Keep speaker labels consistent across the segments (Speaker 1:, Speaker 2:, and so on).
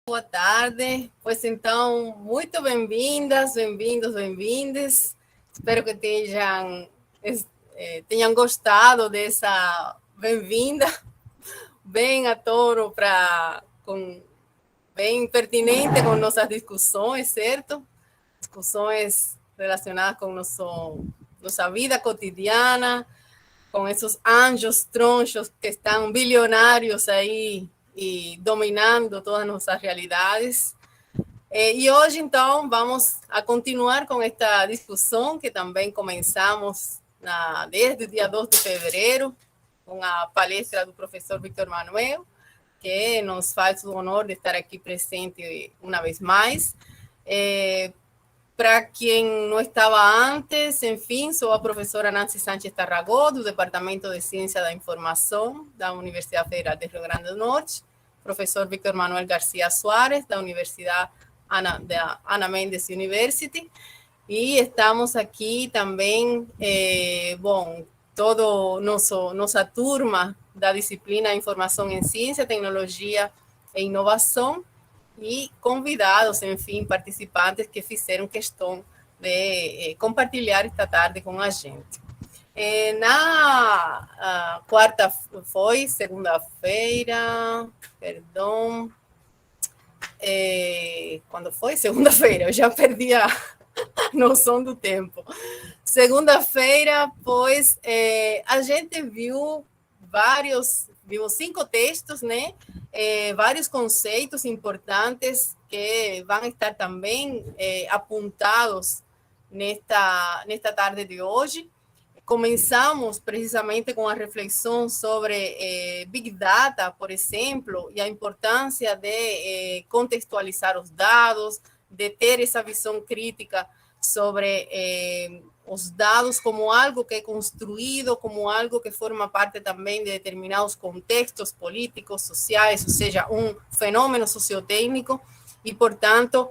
Speaker 1: Boa tarde. Pois então, muito bem-vindas, bem-vindos, bem-vindes. Espero que tenham gostado dessa bem-vinda, bem a touro, bem pertinente com nossas discussões, certo? Discussões relacionadas com nossa vida cotidiana, com esses anjos tronchos que estão bilionários aí e dominando todas nossas realidades. E hoje, então, vamos a continuar com esta discussão que também começamos desde o dia 2 de fevereiro, com a palestra do professor Víctor Manuel, que nos faz o honor de estar aqui presente uma vez mais. Para quem não estava antes, enfim, sou a professora Nancy Sánchez Tarragó, do Departamento de Ciência da Informação da Universidade Federal do Rio Grande do Norte, professor Víctor Manuel Garcia Soares, da Universidade Ana Mendes University, e estamos aqui também, toda nossa turma da disciplina Informação em Ciência, Tecnologia e Inovação, e convidados, enfim, participantes que fizeram questão de compartilhar esta tarde com a gente. Na segunda-feira, perdão, quando foi? Segunda-feira, eu já perdi a noção do tempo. Segunda-feira, pois, a gente viu 5 textos, né? Vários conceitos importantes que vão estar também apontados nesta tarde de hoje. Começamos precisamente com a reflexão sobre Big Data, por exemplo, e a importância de contextualizar os dados, de ter essa visão crítica sobre os dados como algo que é construído, como algo que forma parte também de determinados contextos políticos, sociais, ou seja, um fenômeno sociotécnico e, portanto,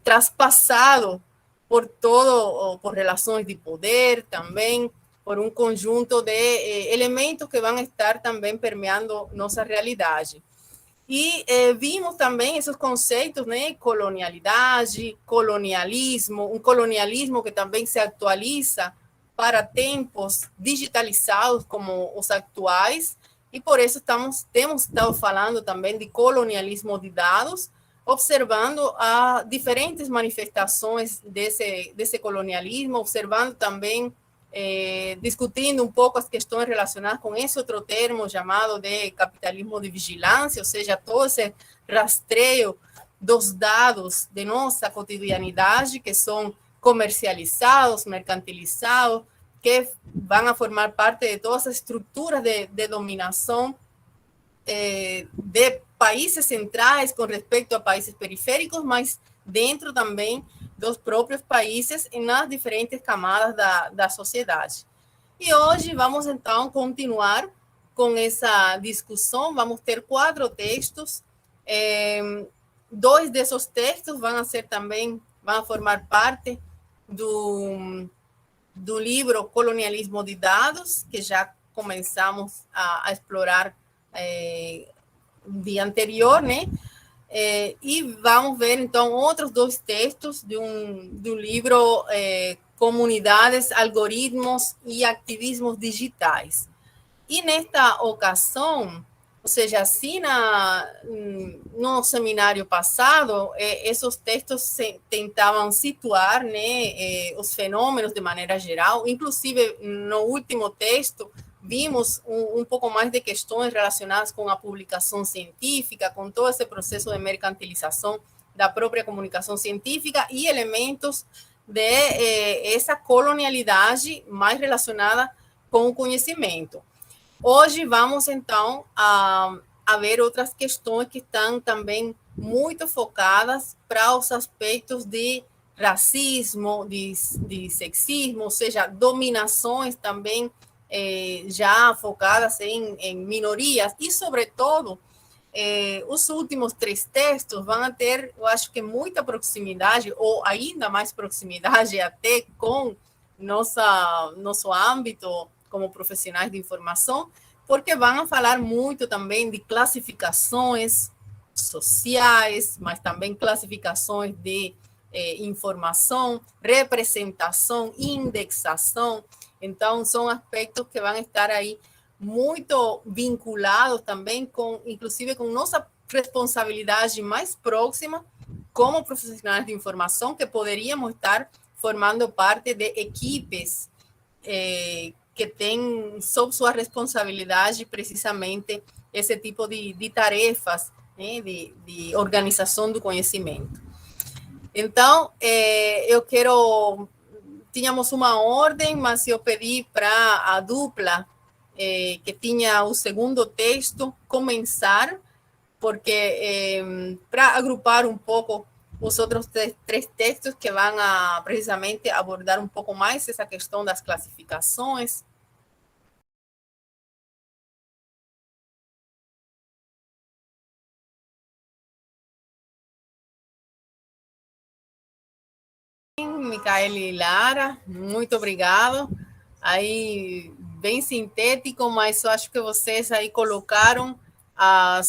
Speaker 1: traspassado por relações de poder também, por um conjunto de elementos que vão estar também permeando nossa realidade. E vimos também esses conceitos, né? Colonialidade, colonialismo, um colonialismo que também se atualiza para tempos digitalizados como os atuais, e por isso temos estado falando também de colonialismo de dados, observando diferentes manifestações desse colonialismo, observando também, discutindo um pouco as questões relacionadas com esse outro termo chamado de capitalismo de vigilância, ou seja, todo esse rastreio dos dados de nossa cotidianidade que são comercializados, mercantilizados, que vão a formar parte de todas as estruturas de dominação de países centrais com respeito a países periféricos, mas dentro também dos próprios países e nas diferentes camadas da sociedade. E hoje vamos, então, continuar com essa discussão. Vamos ter 4 textos. 2 desses textos vão formar parte do livro Colonialismo de Dados, que já começamos a explorar no dia anterior, né? E vamos ver, então, outros 2 textos do livro Comunidades, Algoritmos e Ativismos Digitais. E nesta ocasião, ou seja, assim no seminário passado, esses textos tentavam situar, né, os fenômenos de maneira geral, inclusive no último texto, vimos um pouco mais de questões relacionadas com a publicação científica, com todo esse processo de mercantilização da própria comunicação científica e elementos de essa colonialidade mais relacionada com o conhecimento. Hoje vamos, então, a ver outras questões que estão também muito focadas para os aspectos de racismo, de sexismo, ou seja, dominações também já focadas em minorias e, sobretudo, os últimos 3 textos vão ter, eu acho que muita proximidade, ou ainda mais proximidade até com nosso âmbito como profissionais de informação, porque vão falar muito também de classificações, sociais, mas também classificações de informação, representação, indexação. Então, são aspectos que vão estar aí muito vinculados também com, inclusive, com nossa responsabilidade mais próxima como profissionais de informação, que poderíamos estar formando parte de equipes que têm sob sua responsabilidade precisamente esse tipo de tarefas, né, de organização do conhecimento. Então, eu quero... Tínhamos uma ordem, mas eu pedi para a dupla que tinha o segundo texto começar, porque para agrupar um pouco os outros três textos que vão a precisamente abordar um pouco mais essa questão das classificações. Micaela e Lara, muito obrigado. Aí, bem sintético, mas eu acho que vocês aí colocaram a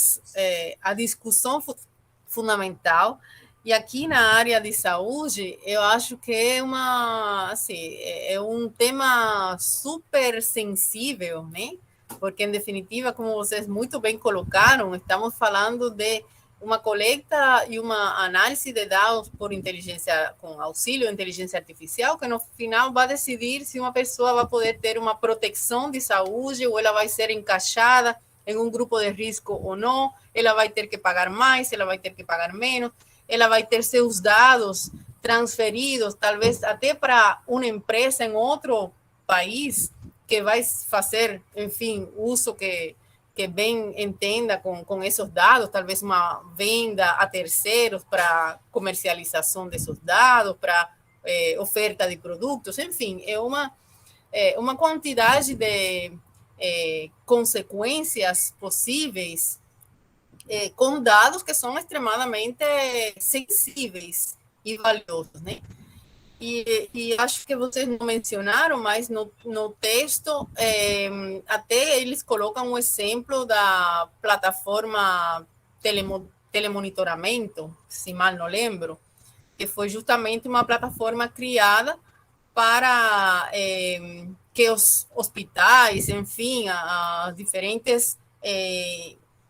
Speaker 1: discussão fundamental. E aqui na área de saúde, eu acho que é um tema super sensível, né? Porque, em definitiva, como vocês muito bem colocaram, estamos falando de uma coleta e uma análise de dados por inteligência, com auxílio de inteligência artificial, que no final vai decidir se uma pessoa vai poder ter uma proteção de saúde ou ela vai ser encaixada em um grupo de risco ou não, ela vai ter que pagar mais, ela vai ter que pagar menos, ela vai ter seus dados transferidos, talvez até para uma empresa em outro país que vai fazer, enfim, uso que bem entenda com esses dados, talvez uma venda a terceiros para comercialização desses dados, para oferta de produtos, enfim, é uma quantidade de consequências possíveis com dados que são extremamente sensíveis e valiosos, né? E acho que vocês não mencionaram, mas no texto até eles colocam um exemplo da plataforma telemonitoramento, se mal não lembro, que foi justamente uma plataforma criada para que os hospitais, enfim, as diferentes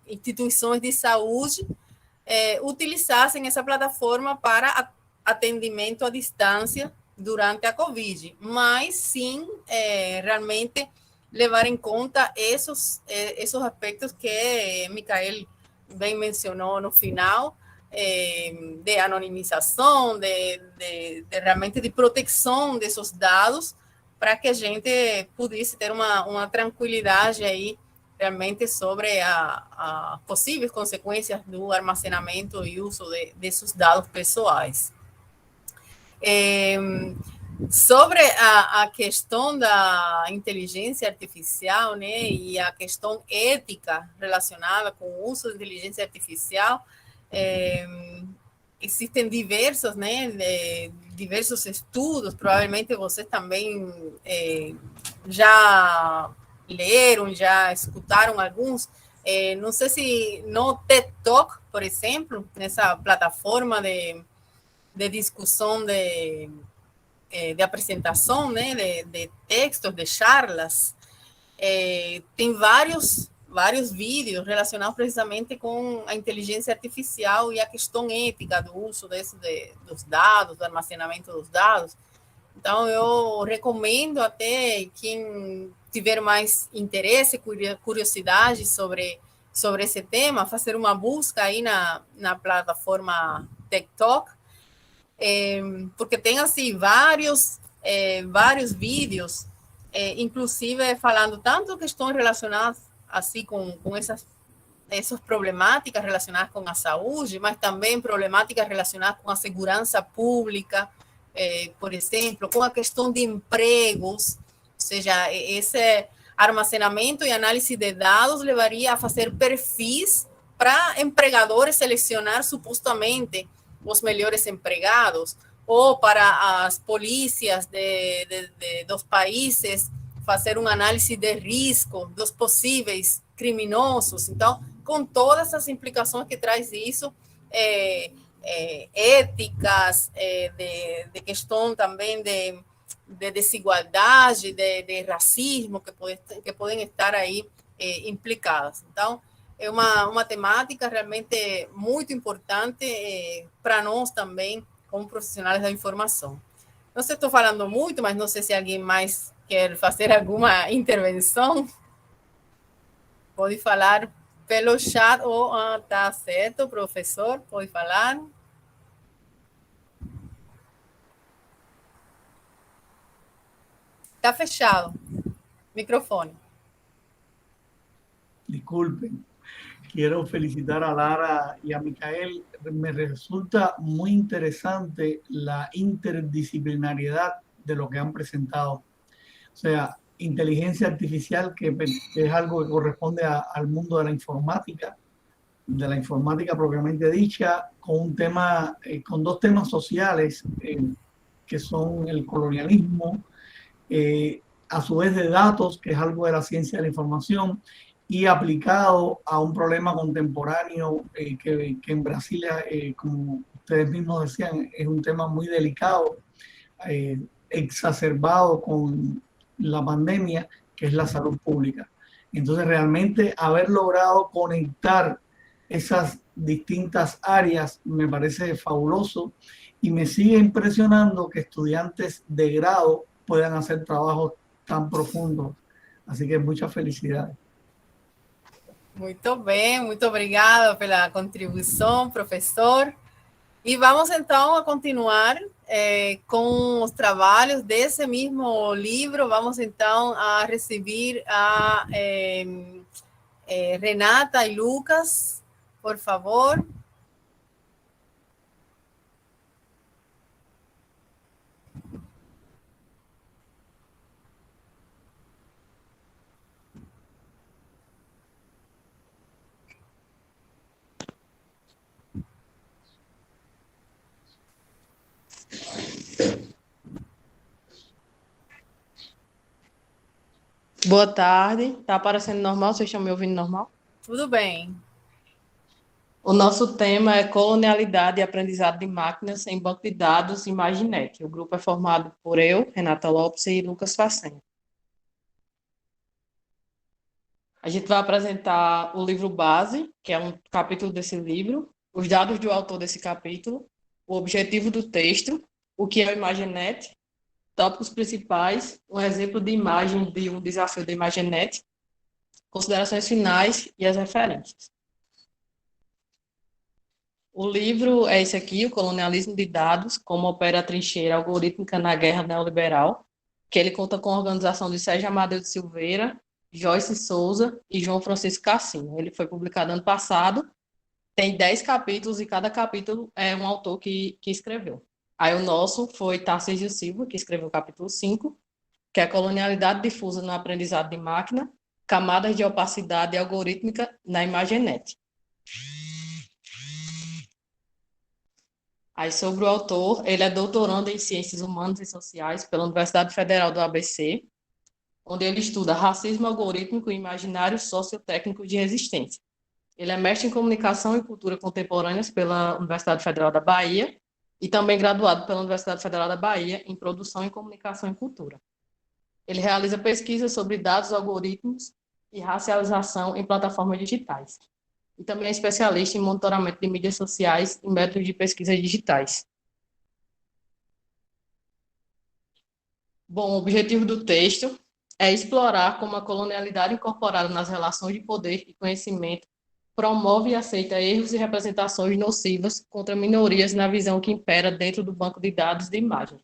Speaker 1: instituições de saúde utilizassem essa plataforma para atendimento à distância durante a Covid, mas sim realmente levar em conta esses aspectos que Micael bem mencionou no final, de anonimização, de realmente de proteção desses dados, para que a gente pudesse ter uma tranquilidade aí realmente sobre as possíveis consequências do armazenamento e uso desses dados pessoais. Sobre a questão da inteligência artificial, né, e a questão ética relacionada com o uso de inteligência artificial, existem diversos, né, diversos estudos, provavelmente vocês também já leram, já escutaram alguns. Não sei se no TED Talk, por exemplo, nessa plataforma de discussão de apresentação, né, de textos, de charlas, tem vários vídeos relacionados precisamente com a inteligência artificial e a questão ética do uso dos dados, do armazenamento dos dados. Então, eu recomendo até quem tiver mais interesse, curiosidade sobre esse tema, fazer uma busca aí na plataforma TikTok, porque tem assim vários vídeos, inclusive falando tanto questões relacionadas assim com essas problemáticas relacionadas com a saúde, mas também problemáticas relacionadas com a segurança pública, por exemplo, com a questão de empregos, ou seja, esse armazenamento e análise de dados levaria a fazer perfis para empregadores selecionar supostamente os melhores empregados, ou para as polícias dos países fazer uma análise de risco dos possíveis criminosos. Então, com todas as implicações que traz isso, éticas, de questão também de desigualdade, de racismo, que podem estar aí implicadas. Então, é uma temática realmente muito importante para nós também, como profissionais da informação. Não sei se estou falando muito, mas não sei se alguém mais quer fazer alguma intervenção. Pode falar pelo chat ou tá certo, professor, pode falar. Está fechado. Microfone.
Speaker 2: Disculpen, quiero felicitar a Lara y a Micael. Me resulta muy interesante la interdisciplinariedad de lo que han presentado. O sea, inteligencia artificial, que es algo que corresponde al mundo de la informática propiamente dicha, con un tema, con dos temas sociales que son el colonialismo, a su vez de datos, que es algo de la ciencia de la información, y aplicado a un problema contemporáneo que en Brasil, como ustedes mismos decían, es un tema muy delicado, exacerbado con la pandemia, que es la salud pública. Entonces, realmente haber logrado conectar esas distintas áreas me parece fabuloso y me sigue impresionando que estudiantes de grado puedan hacer trabajos tan profundos. Así que muchas felicidades.
Speaker 1: Muito bem, muito obrigada pela contribuição, professor. E vamos então a continuar com os trabalhos desse mesmo livro. Vamos então a receber a Renata e Lucas, por favor.
Speaker 3: Boa tarde, tá aparecendo normal? Vocês estão me ouvindo normal?
Speaker 1: Tudo bem.
Speaker 3: O nosso tema é colonialidade e aprendizado de máquinas em banco de dados Imaginet. O grupo é formado por eu, Renata Lopes e Lucas Facen. A gente vai apresentar o livro base, que é um capítulo desse livro, os dados do autor desse capítulo, o objetivo do texto, o que é o Imaginet, tópicos principais, um exemplo de imagem de um desafio da Imaginet, considerações finais e as referências. O livro é esse aqui, O Colonialismo de Dados, como opera a trincheira algorítmica na guerra neoliberal, que ele conta com a organização de Sérgio Amadeu de Silveira, Joyce Souza e João Francisco Cassinho. Ele foi publicado ano passado, tem 10 capítulos e cada capítulo é um autor que escreveu. Aí o nosso foi Tarcísio Silva, que escreveu o capítulo 5, que é a colonialidade difusa no aprendizado de máquina, camadas de opacidade algorítmica na Imaginet. Aí sobre o autor, ele é doutorando em Ciências Humanas e Sociais pela Universidade Federal do ABC, onde ele estuda racismo algorítmico e imaginário sociotécnico de resistência. Ele é mestre em Comunicação e Cultura Contemporâneas pela Universidade Federal da Bahia, e também graduado pela Universidade Federal da Bahia em Produção em Comunicação e Cultura. Ele realiza pesquisas sobre dados, algoritmos e racialização em plataformas digitais. E também é especialista em monitoramento de mídias sociais e métodos de pesquisa digitais. Bom, o objetivo do texto é explorar como a colonialidade incorporada nas relações de poder e conhecimento promove e aceita erros e representações nocivas contra minorias na visão que impera dentro do banco de dados de imagem.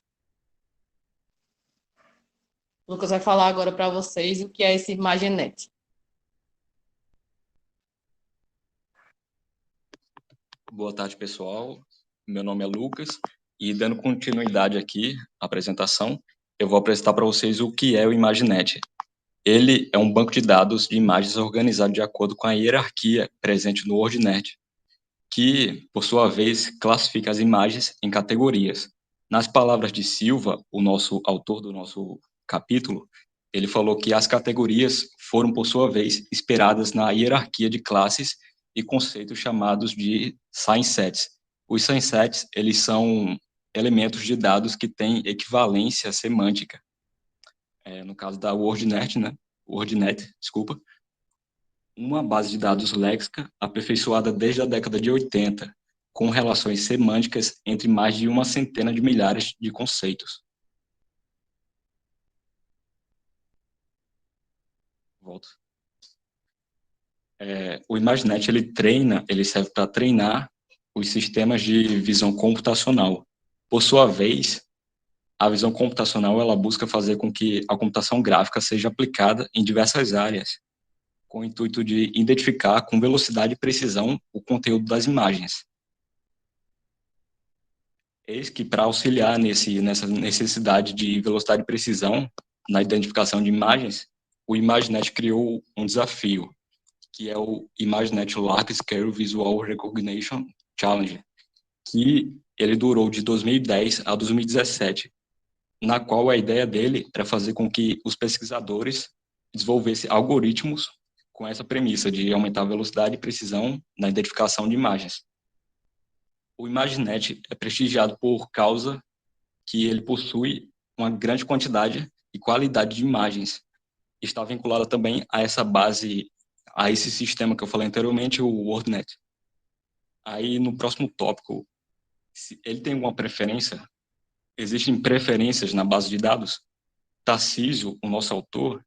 Speaker 3: O Lucas vai falar agora para vocês o que é esse Imaginet.
Speaker 4: Boa tarde, pessoal. Meu nome é Lucas e, dando continuidade aqui à apresentação, eu vou apresentar para vocês o que é o Imaginet. Ele é um banco de dados de imagens organizado de acordo com a hierarquia presente no WordNet, que, por sua vez, classifica as imagens em categorias. Nas palavras de Silva, o nosso autor do nosso capítulo, ele falou que as categorias foram, por sua vez, esperadas na hierarquia de classes e conceitos chamados de sign sets. Os sign sets, eles são elementos de dados que têm equivalência semântica. No caso da WordNet, desculpa, uma base de dados léxica aperfeiçoada desde a década de 80, com relações semânticas entre mais de uma centena de milhares de conceitos. Volto. O ImageNet, ele serve para treinar os sistemas de visão computacional. Por sua vez, a visão computacional ela busca fazer com que a computação gráfica seja aplicada em diversas áreas, com o intuito de identificar com velocidade e precisão o conteúdo das imagens. Eis que, para auxiliar nessa necessidade de velocidade e precisão na identificação de imagens, o ImageNet criou um desafio, que é o ImageNet Large Scale Visual Recognition Challenge, que ele durou de 2010 a 2017, na qual a ideia dele era fazer com que os pesquisadores desenvolvessem algoritmos com essa premissa de aumentar a velocidade e precisão na identificação de imagens. O ImageNet é prestigiado por causa que ele possui uma grande quantidade e qualidade de imagens. Está vinculada também a essa base, a esse sistema que eu falei anteriormente, o WordNet. Aí, no próximo tópico, se ele tem alguma preferência, existem preferências na base de dados. Tarcísio, o nosso autor,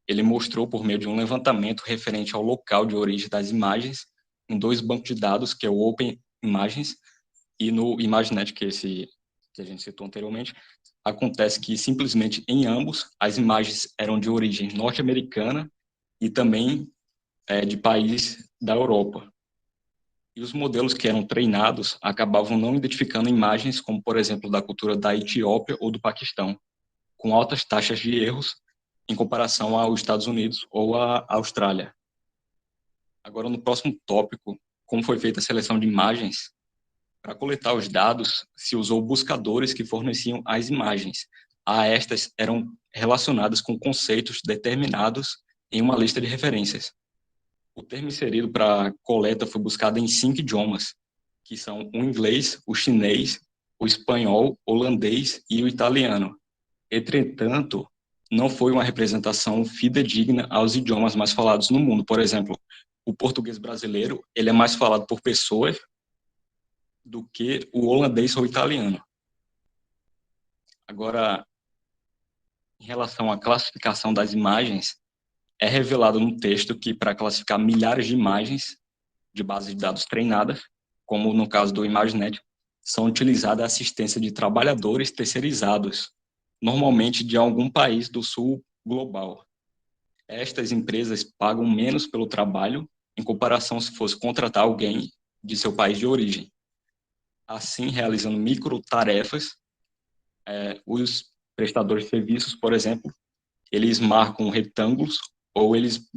Speaker 4: ele mostrou por meio de um levantamento referente ao local de origem das imagens em 2 bancos de dados, que é o Open Imagens e no ImageNet, que a gente citou anteriormente. Acontece que simplesmente em ambos as imagens eram de origem norte-americana e também de país da Europa. E os modelos que eram treinados acabavam não identificando imagens como, por exemplo, da cultura da Etiópia ou do Paquistão, com altas taxas de erros em comparação aos Estados Unidos ou à Austrália. Agora, no próximo tópico, como foi feita a seleção de imagens, para coletar os dados, se usou buscadores que forneciam as imagens. Estas eram relacionadas com conceitos determinados em uma lista de referências. O termo inserido para coleta foi buscado em 5 idiomas, que são o inglês, o chinês, o espanhol, o holandês e o italiano. Entretanto, não foi uma representação fidedigna aos idiomas mais falados no mundo. Por exemplo, o português brasileiro ele é mais falado por pessoas do que o holandês ou o italiano. Agora, em relação à classificação das imagens, é revelado no texto que para classificar milhares de imagens de bases de dados treinadas, como no caso do ImageNet, são utilizadas a assistência de trabalhadores terceirizados, normalmente de algum país do sul global. Estas empresas pagam menos pelo trabalho em comparação se fosse contratar alguém de seu país de origem. Assim, realizando microtarefas, os prestadores de serviços, por exemplo, eles marcam retângulos ou eles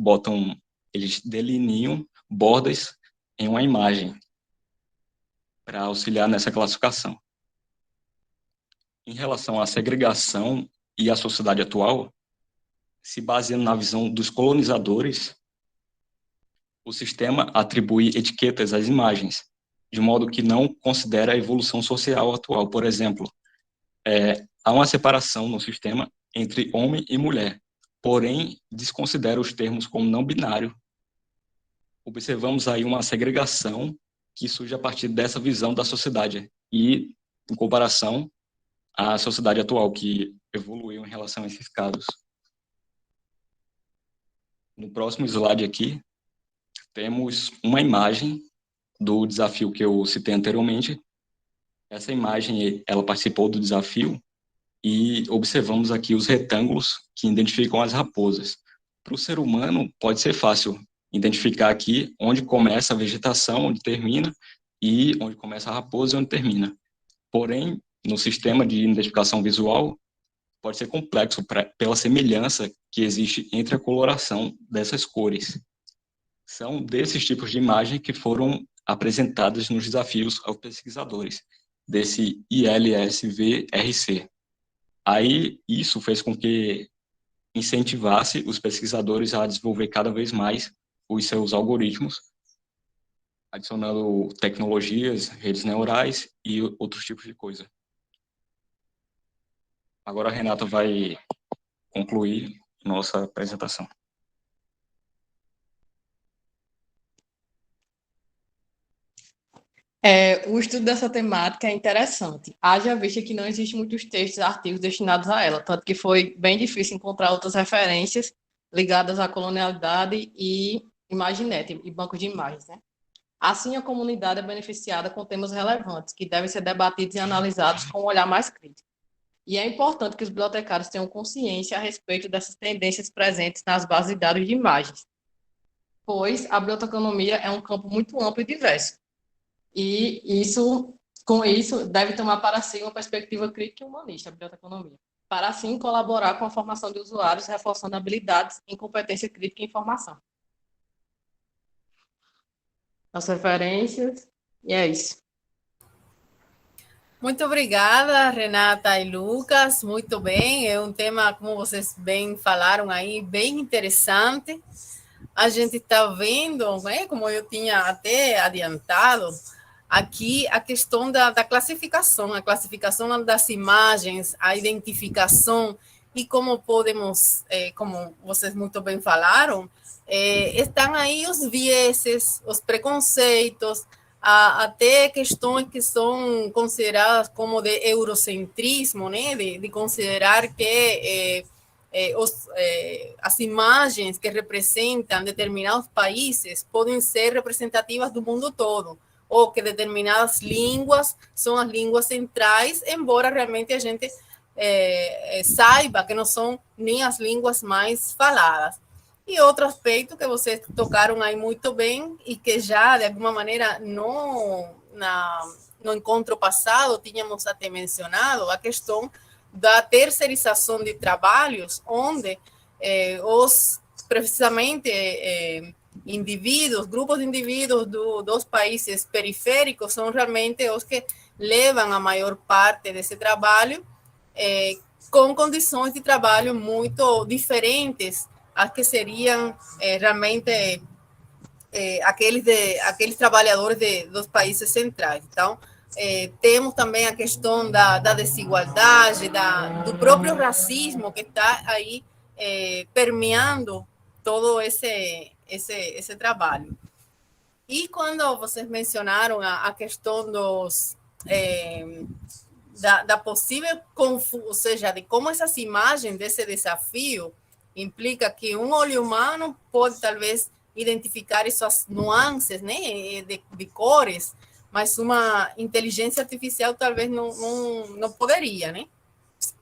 Speaker 4: delineam bordas em uma imagem para auxiliar nessa classificação. Em relação à segregação e à sociedade atual, se baseando na visão dos colonizadores, o sistema atribui etiquetas às imagens, de modo que não considera a evolução social atual. Por exemplo, há uma separação no sistema entre homem e mulher, porém desconsidera os termos como não binário. Observamos aí uma segregação que surge a partir dessa visão da sociedade e, em comparação à sociedade atual, que evoluiu em relação a esses casos. No próximo slide aqui, temos uma imagem do desafio que eu citei anteriormente. Essa imagem, ela participou do desafio e observamos aqui os retângulos que identificam as raposas. Para o ser humano, pode ser fácil identificar aqui onde começa a vegetação, onde termina, e onde começa a raposa e onde termina. Porém, no sistema de identificação visual, pode ser complexo pela semelhança que existe entre a coloração dessas cores. São desses tipos de imagem que foram apresentadas nos desafios aos pesquisadores, desse ILSVRC. Aí, isso fez com que incentivasse os pesquisadores a desenvolver cada vez mais os seus algoritmos adicionando tecnologias, redes neurais e outros tipos de coisa. Agora a Renata vai concluir nossa apresentação.
Speaker 3: O estudo dessa temática é interessante, haja vista que não existem muitos textos e artigos destinados a ela, tanto que foi bem difícil encontrar outras referências ligadas à colonialidade e Imaginet, e banco de imagens, né? Assim, a comunidade é beneficiada com temas relevantes, que devem ser debatidos e analisados com um olhar mais crítico. E é importante que os bibliotecários tenham consciência a respeito dessas tendências presentes nas bases de dados de imagens, pois a biblioteconomia é um campo muito amplo e diverso. E com isso, deve tomar para si uma perspectiva crítica e humanista, a biblioteconomia, para assim colaborar com a formação de usuários, reforçando habilidades em competência crítica e informação. As referências, e é isso.
Speaker 1: Muito obrigada, Renata e Lucas. Muito bem, é um tema, como vocês bem falaram aí, bem interessante. A gente está vendo, né, como eu tinha até adiantado, aqui a questão da classificação, a classificação das imagens, a identificação e como podemos, como vocês muito bem falaram, estão aí os vieses, os preconceitos, até questões que são consideradas como de eurocentrismo, né, de considerar que as imagens que representam determinados países podem ser representativas do mundo todo, ou que determinadas línguas são as línguas centrais, embora realmente a gente saiba que não são nem as línguas mais faladas. E outro aspecto que vocês tocaram aí muito bem e que já, de alguma maneira, no encontro passado tínhamos até mencionado, a questão da terceirização de trabalhos, onde precisamente grupos de indivíduos dos países periféricos são realmente os que levam a maior parte desse trabalho, com condições de trabalho muito diferentes às que seriam realmente aqueles trabalhadores dos países centrais. Então, temos também a questão da desigualdade, do próprio racismo que está aí permeando todo esse trabalho. E quando vocês mencionaram a questão da possível confusão, ou seja, de como essas imagens desse desafio implica que um olho humano pode talvez identificar essas nuances, né, de cores, mas uma inteligência artificial talvez não poderia, né?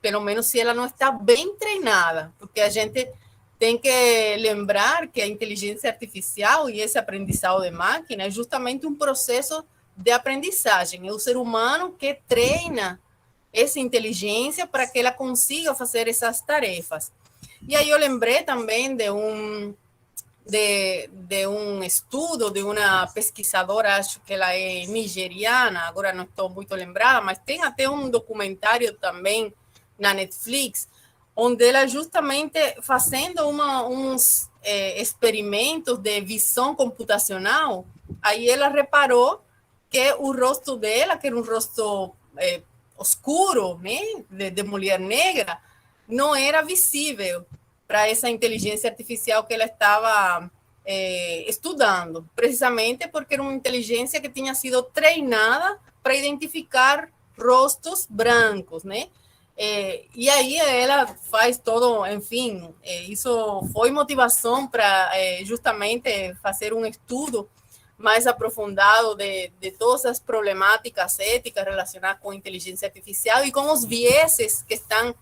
Speaker 1: Pelo menos se ela não está bem treinada, porque a gente tem que lembrar que a inteligência artificial e esse aprendizado de máquina é justamente um processo de aprendizagem. É o ser humano que treina essa inteligência para que ela consiga fazer essas tarefas. E aí eu lembrei também de um estudo de uma pesquisadora, acho que ela é nigeriana, agora não estou muito lembrada, mas tem até um documentário também na Netflix, onde ela justamente fazendo uns experimentos de visão computacional, aí ela reparou que o rosto dela, que era um rosto oscuro, né, de mulher negra, não era visível para essa inteligência artificial que ela estava estudando, precisamente porque era uma inteligência que tinha sido treinada para identificar rostos brancos, né? E aí ela faz todo, enfim, isso foi motivação para justamente fazer um estudo mais aprofundado de todas as problemáticas éticas relacionadas com inteligência artificial e com os vieses que estão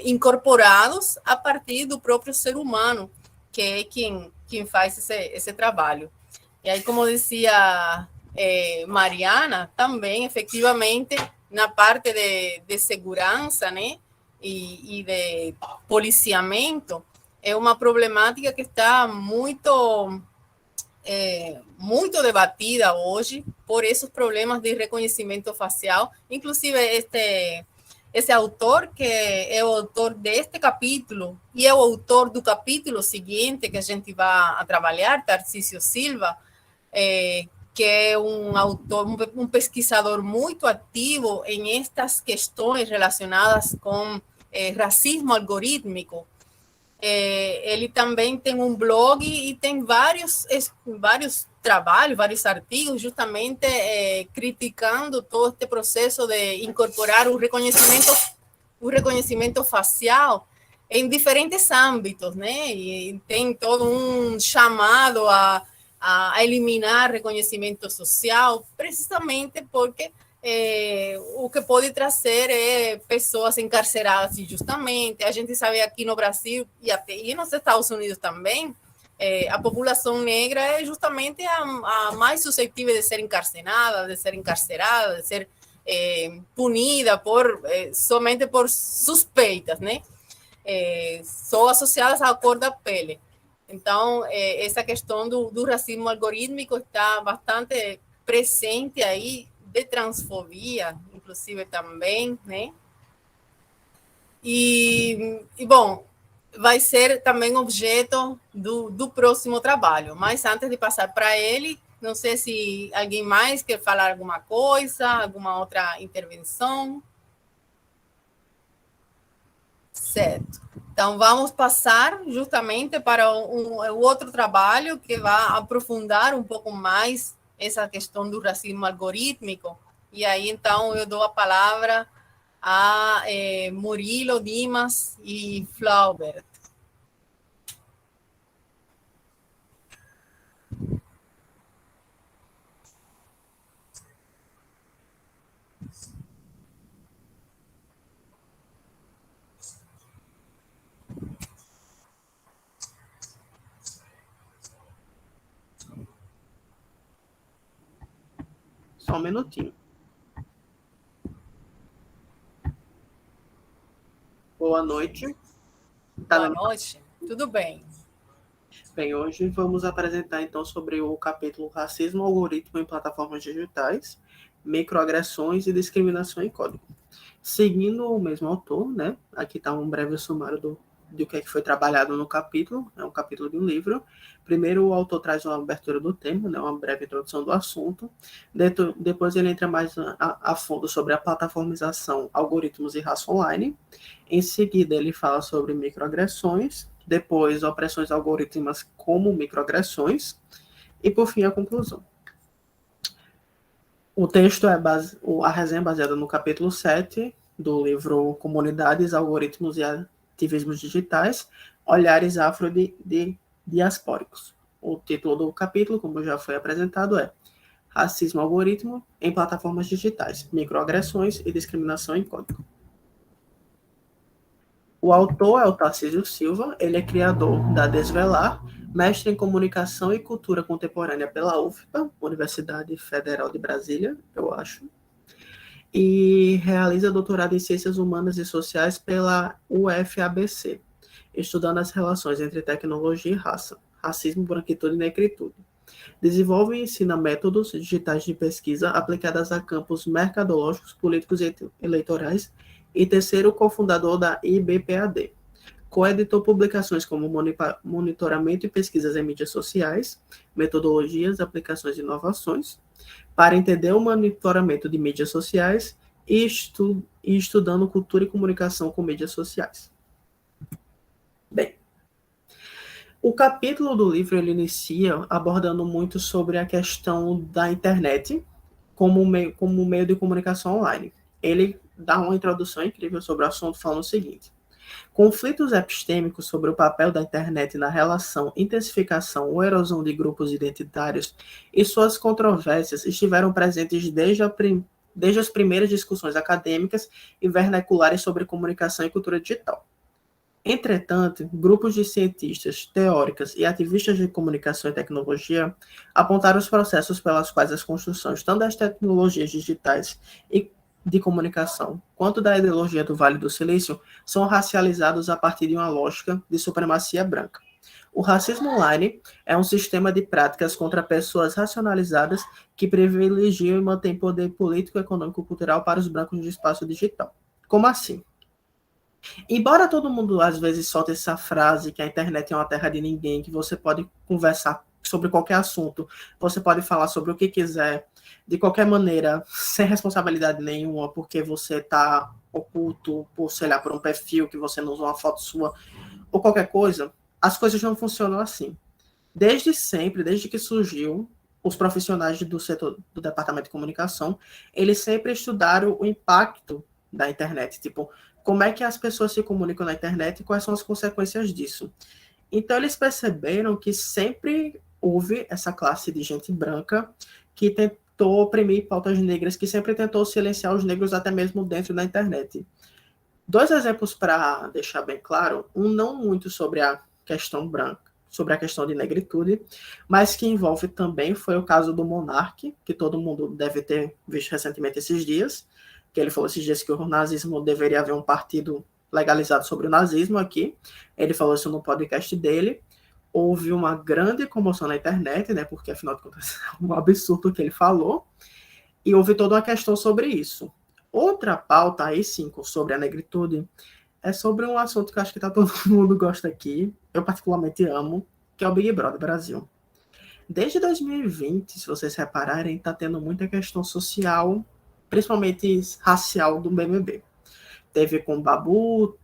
Speaker 1: incorporados a partir do próprio ser humano, que é quem faz esse trabalho. E aí, como dizia Mariana, também, efetivamente, na parte de segurança, né, e de policiamento, é uma problemática que está muito debatida hoje por esses problemas de reconhecimento facial. Inclusive, esse autor, que é o autor deste capítulo e é o autor do capítulo seguinte que a gente vai a trabalhar, Tarcísio Silva, que é um autor, um pesquisador muito ativo em estas questões relacionadas com racismo algorítmico. Ele também tem um blog e tem vários trabalhos, vários artigos, justamente criticando todo este processo de incorporar o reconhecimento facial em diferentes âmbitos, né? E tem todo um chamado a eliminar reconhecimento social, precisamente porque o que pode trazer pessoas encarceradas injustamente. A gente sabe aqui no Brasil e nos Estados Unidos também, a população negra é justamente a mais suscetível de ser encarcerada, de ser punida somente por suspeitas, né? Só associadas à cor da pele. Então, essa questão do racismo algorítmico está bastante presente aí, de transfobia, inclusive também, né? E bom, vai ser também objeto do próximo trabalho. Mas antes de passar para ele, não sei se alguém mais quer falar alguma coisa, alguma outra intervenção. Certo. Então, vamos passar justamente para o outro trabalho que vai aprofundar um pouco mais essa questão do racismo algorítmico. E aí, então, eu dou a palavra a Murilo, Dimas e Flaubert.
Speaker 5: Só um minutinho. Boa noite.
Speaker 1: Boa noite. Tudo bem.
Speaker 5: Bem, hoje vamos apresentar então sobre o capítulo Racismo Algoritmo em Plataformas Digitais, Microagressões e Discriminação em Código. Seguindo o mesmo autor, né? Aqui está um breve sumário do que é que foi trabalhado no capítulo, é um capítulo de um livro. Primeiro, o autor traz uma abertura do tema, né, uma breve introdução do assunto. Depois, ele entra mais a fundo sobre a plataformização, algoritmos e raça online. Em seguida, ele fala sobre microagressões. Depois, opressões algorítmicas como microagressões. E, por fim, a conclusão. O texto a resenha é baseada no capítulo 7 do livro Comunidades, Algoritmos e Ativismos Digitais, Olhares Afrodiaspóricos. O título do capítulo, como já foi apresentado, é Racismo Algoritmo em Plataformas Digitais, Microagressões e Discriminação em Código. O autor é o Tarcísio Silva, ele é criador da Desvelar, mestre em Comunicação e Cultura Contemporânea pela UFPA, Universidade Federal de Brasília, eu acho, e realiza doutorado em Ciências Humanas e Sociais pela UFABC, estudando as relações entre tecnologia e raça, racismo, branquitude e negritude. Desenvolve e ensina métodos digitais de pesquisa aplicadas a campos mercadológicos, políticos e eleitorais, e terceiro cofundador da IBPAD. Coeditou publicações como Monitoramento e Pesquisas em Mídias Sociais, Metodologias, Aplicações e Inovações, para entender o monitoramento de mídias sociais e estudando cultura e comunicação com mídias sociais. Bem, o capítulo do livro ele inicia abordando muito sobre a questão da internet como meio de comunicação online. Ele dá uma introdução incrível sobre o assunto, falando o seguinte: conflitos epistêmicos sobre o papel da internet na relação, intensificação ou erosão de grupos identitários e suas controvérsias estiveram presentes desde as primeiras discussões acadêmicas e vernaculares sobre comunicação e cultura digital. Entretanto, grupos de cientistas, teóricas e ativistas de comunicação e tecnologia apontaram os processos pelas quais as construções tanto das tecnologias digitais e de comunicação, quanto da ideologia do Vale do Silício, são racializados a partir de uma lógica de supremacia branca. O racismo online é um sistema de práticas contra pessoas racionalizadas que privilegiam e mantêm poder político, econômico e cultural para os brancos de espaço digital. Como assim? Embora todo mundo às vezes solte essa frase que a internet é uma terra de ninguém, que você pode conversar sobre qualquer assunto. Você pode falar sobre o que quiser, de qualquer maneira, sem responsabilidade nenhuma, porque você está oculto por, sei lá, por um perfil que você não usou uma foto sua, ou qualquer coisa. As coisas não funcionam assim. Desde sempre, desde que surgiu, os profissionais do setor do departamento de comunicação, eles sempre estudaram o impacto da internet, tipo, como é que as pessoas se comunicam na internet e quais são as consequências disso. Então, eles perceberam que sempre houve essa classe de gente branca que tentou oprimir pautas negras, que sempre tentou silenciar os negros até mesmo dentro da internet. 2 exemplos para deixar bem claro, um não muito sobre a questão branca, sobre a questão de negritude, mas que envolve também foi o caso do Monark, que todo mundo deve ter visto recentemente esses dias, que ele falou esses dias que o nazismo deveria haver um partido legalizado sobre o nazismo aqui. Ele falou isso no podcast dele. Houve uma grande comoção na internet, né, porque afinal de contas é um absurdo o que ele falou, e houve toda uma questão sobre isso. Outra pauta aí, sim, sobre a negritude, é sobre um assunto que eu acho que todo mundo gosta aqui, eu particularmente amo, que é o Big Brother Brasil. Desde 2020, se vocês repararem, está tendo muita questão social, principalmente racial, do BBB. Teve com o Babu,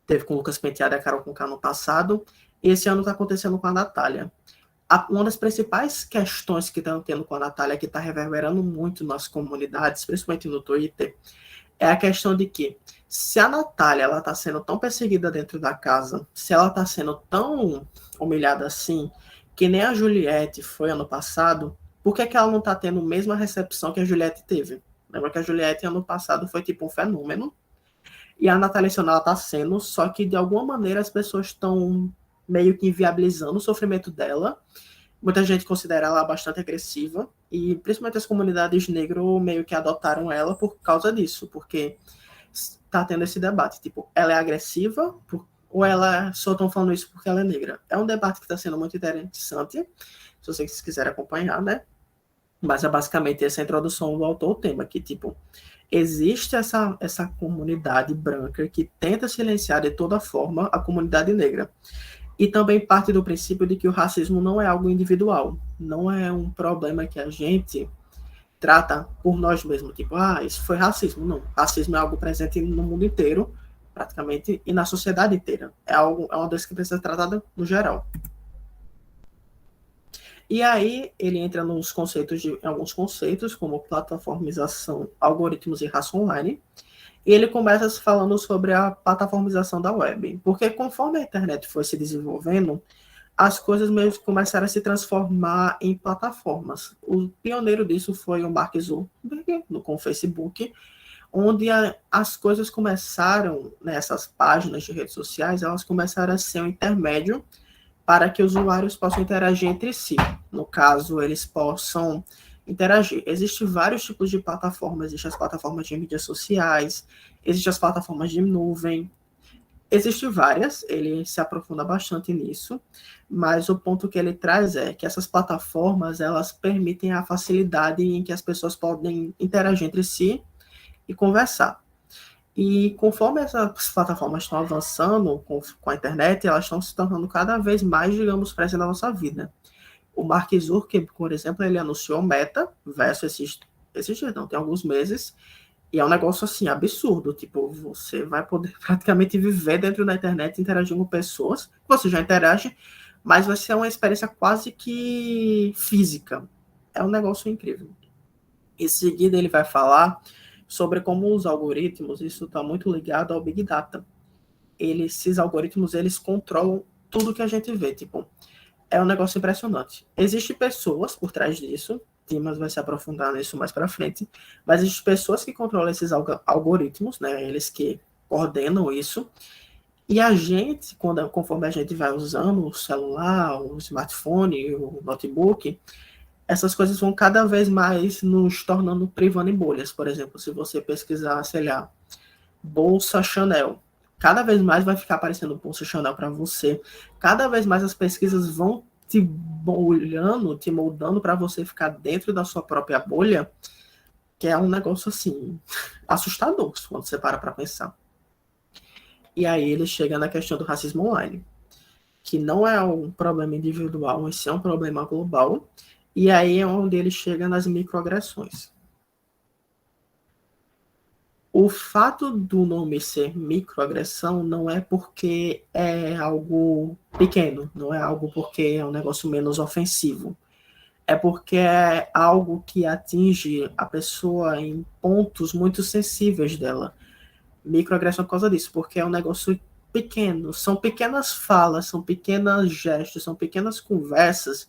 Speaker 5: teve com o Lucas Penteado e a Carol Conká no passado, e esse ano está acontecendo com a Natália. Uma das principais questões que estão tendo com a Natália, que está reverberando muito nas comunidades, principalmente no Twitter, é a questão de que, se a Natália está sendo tão perseguida dentro da casa, se ela está sendo tão humilhada assim, que nem a Juliette foi ano passado, por que ela não está tendo a mesma recepção que a Juliette teve? Lembra que a Juliette ano passado foi tipo um fenômeno, e a Natália esse ano ela está sendo, só que de alguma maneira as pessoas estão meio que inviabilizando o sofrimento dela. Muita gente considera ela bastante agressiva, e principalmente as comunidades negras meio que adotaram ela por causa disso, porque está tendo esse debate, tipo, ela é agressiva ou ela só estão falando isso porque ela é negra? É um debate que está sendo muito interessante, se vocês quiserem acompanhar, né? Mas é basicamente essa introdução do autor ao tema, que, tipo, existe essa comunidade branca que tenta silenciar de toda forma a comunidade negra. E também parte do princípio de que o racismo não é algo individual, não é um problema que a gente trata por nós mesmos, tipo, isso foi racismo. Não, racismo é algo presente no mundo inteiro, praticamente, e na sociedade inteira. É uma doença que precisa ser tratada no geral. E aí ele entra alguns conceitos, como plataformização, algoritmos e raça online, e ele começa falando sobre a plataformização da web, porque conforme a internet foi se desenvolvendo, as coisas meio que começaram a se transformar em plataformas. O pioneiro disso foi o Mark Zuckerberg, com o Facebook, onde as coisas começaram, nessas páginas de redes sociais, elas começaram a ser um intermédio para que os usuários possam interagir entre si. No caso, eles possam interagir. Existem vários tipos de plataformas. Existem as plataformas de mídias sociais, existem as plataformas de nuvem. Existem várias, ele se aprofunda bastante nisso, mas o ponto que ele traz é que essas plataformas, elas permitem a facilidade em que as pessoas podem interagir entre si e conversar. E conforme essas plataformas estão avançando com a internet, elas estão se tornando cada vez mais, digamos, presentes na nossa vida. O Mark Zuckerberg, por exemplo, ele anunciou o Meta, versus esses dias, não, tem alguns meses, e é um negócio, assim, absurdo, tipo, você vai poder praticamente viver dentro da internet, interagindo com pessoas, você já interage, mas vai ser uma experiência quase que física. É um negócio incrível. Em seguida, ele vai falar sobre como os algoritmos, isso está muito ligado ao Big Data. Esses algoritmos, eles controlam tudo que a gente vê, tipo, é um negócio impressionante. Existem pessoas por trás disso, Dimas vai se aprofundar nisso mais para frente, mas existem pessoas que controlam esses algoritmos, né, eles que coordenam isso, e a gente, conforme a gente vai usando o celular, o smartphone, o notebook, essas coisas vão cada vez mais nos tornando privando em bolhas. Por exemplo, se você pesquisar, sei lá, bolsa Chanel, cada vez mais vai ficar aparecendo bolsa Chanel para você. Cada vez mais as pesquisas vão te bolhando, te moldando para você ficar dentro da sua própria bolha, que é um negócio assim assustador quando você para pensar. E aí ele chega na questão do racismo online. que não é um problema individual, mas sim um problema global, e aí é onde ele chega nas microagressões. O fato do nome ser microagressão não é porque é algo pequeno, não é algo porque é um negócio menos ofensivo. É porque é algo que atinge a pessoa em pontos muito sensíveis dela. Microagressão por causa disso, porque é um negócio pequeno, são pequenas falas, são pequenos gestos, são pequenas conversas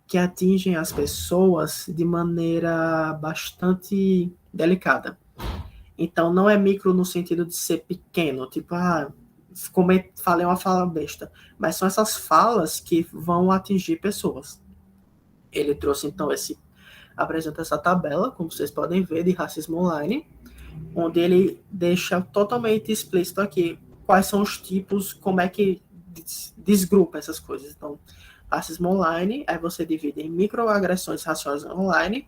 Speaker 5: que atingem as pessoas de maneira bastante delicada. Então, não é micro no sentido de ser pequeno, tipo, falei uma fala besta, mas são essas falas que vão atingir pessoas. Ele trouxe, então, apresenta essa tabela, como vocês podem ver, de racismo online, onde ele deixa totalmente explícito aqui quais são os tipos, como é que desgrupa essas coisas. Então, racismo online, aí você divide em microagressões raciais online,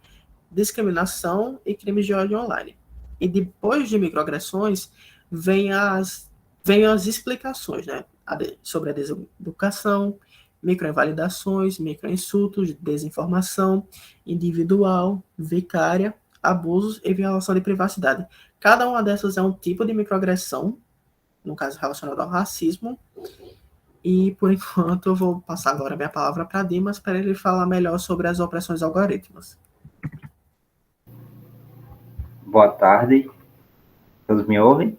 Speaker 5: discriminação e crimes de ódio online. E depois de microagressões, vem as explicações, né? Sobre a deseducação, microinvalidações, microinsultos, desinformação individual, vicária, abusos e violação de privacidade. Cada uma dessas é um tipo de microagressão, no caso relacionado ao racismo. E, por enquanto, eu vou passar agora a minha palavra para Dimas, para ele falar melhor sobre as opressões algorítmicas.
Speaker 6: Boa tarde. Todos me ouvem?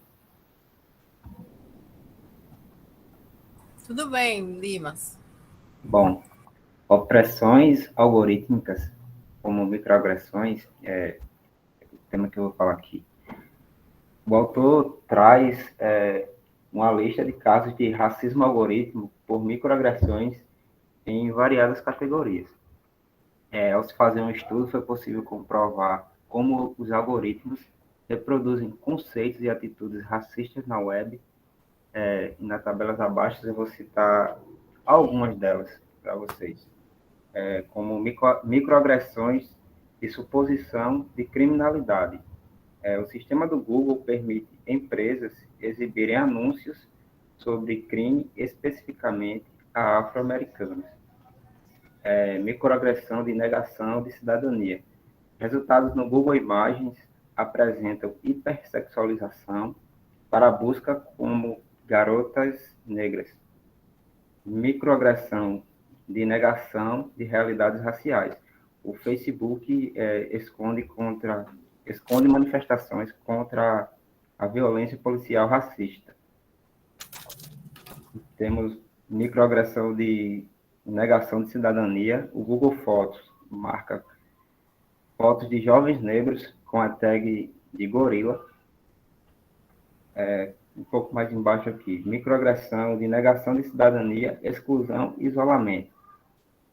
Speaker 1: Tudo bem, Dimas.
Speaker 6: Bom, opressões algorítmicas, como microagressões, é o tema que eu vou falar aqui. O autor traz uma lista de casos de racismo algorítmico por microagressões em variadas categorias. Ao se fazer um estudo, foi possível comprovar como os algoritmos reproduzem conceitos e atitudes racistas na web. Nas tabelas abaixo eu vou citar algumas delas para vocês, como microagressões e suposição de criminalidade. O sistema do Google permite empresas exibirem anúncios sobre crime especificamente a afro-americanos. Microagressão de negação de cidadania. Resultados no Google Imagens apresentam hipersexualização para a busca como garotas negras. Microagressão de negação de realidades raciais. O Facebook esconde manifestações contra a violência policial racista. Temos microagressão de negação de cidadania. O Google Fotos marca fotos de jovens negros com a tag de gorila. Um pouco mais embaixo aqui, microagressão de negação de cidadania, exclusão e isolamento.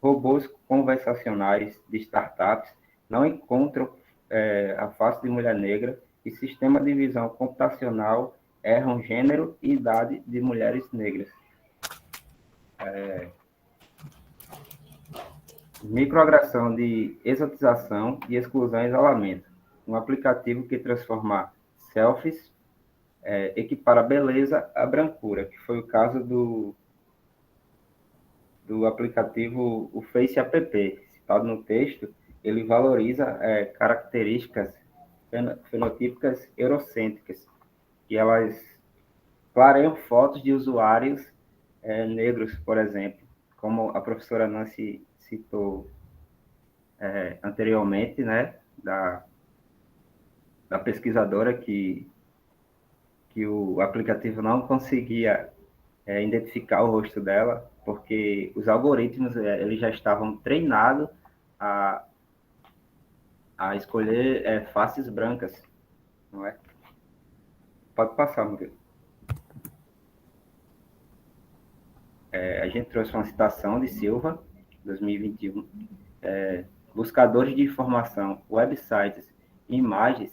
Speaker 6: Robôs conversacionais de startups não encontram a face de mulher negra e sistema de visão computacional erram gênero e idade de mulheres negras. Microagressão de exotização e exclusão e isolamento. Um aplicativo que transforma selfies equipara a beleza à brancura, que foi o caso do aplicativo, o Face App, citado no texto. Ele valoriza características fenotípicas eurocêntricas, que elas clareiam fotos de usuários negros, por exemplo, como a professora Nancy citou anteriormente, né, da pesquisadora que o aplicativo não conseguia identificar o rosto dela, porque os algoritmos eles já estavam treinados a escolher faces brancas, não é? Pode passar, Miguel. A gente trouxe uma citação de Silva, 2021. Buscadores de informação, websites e imagens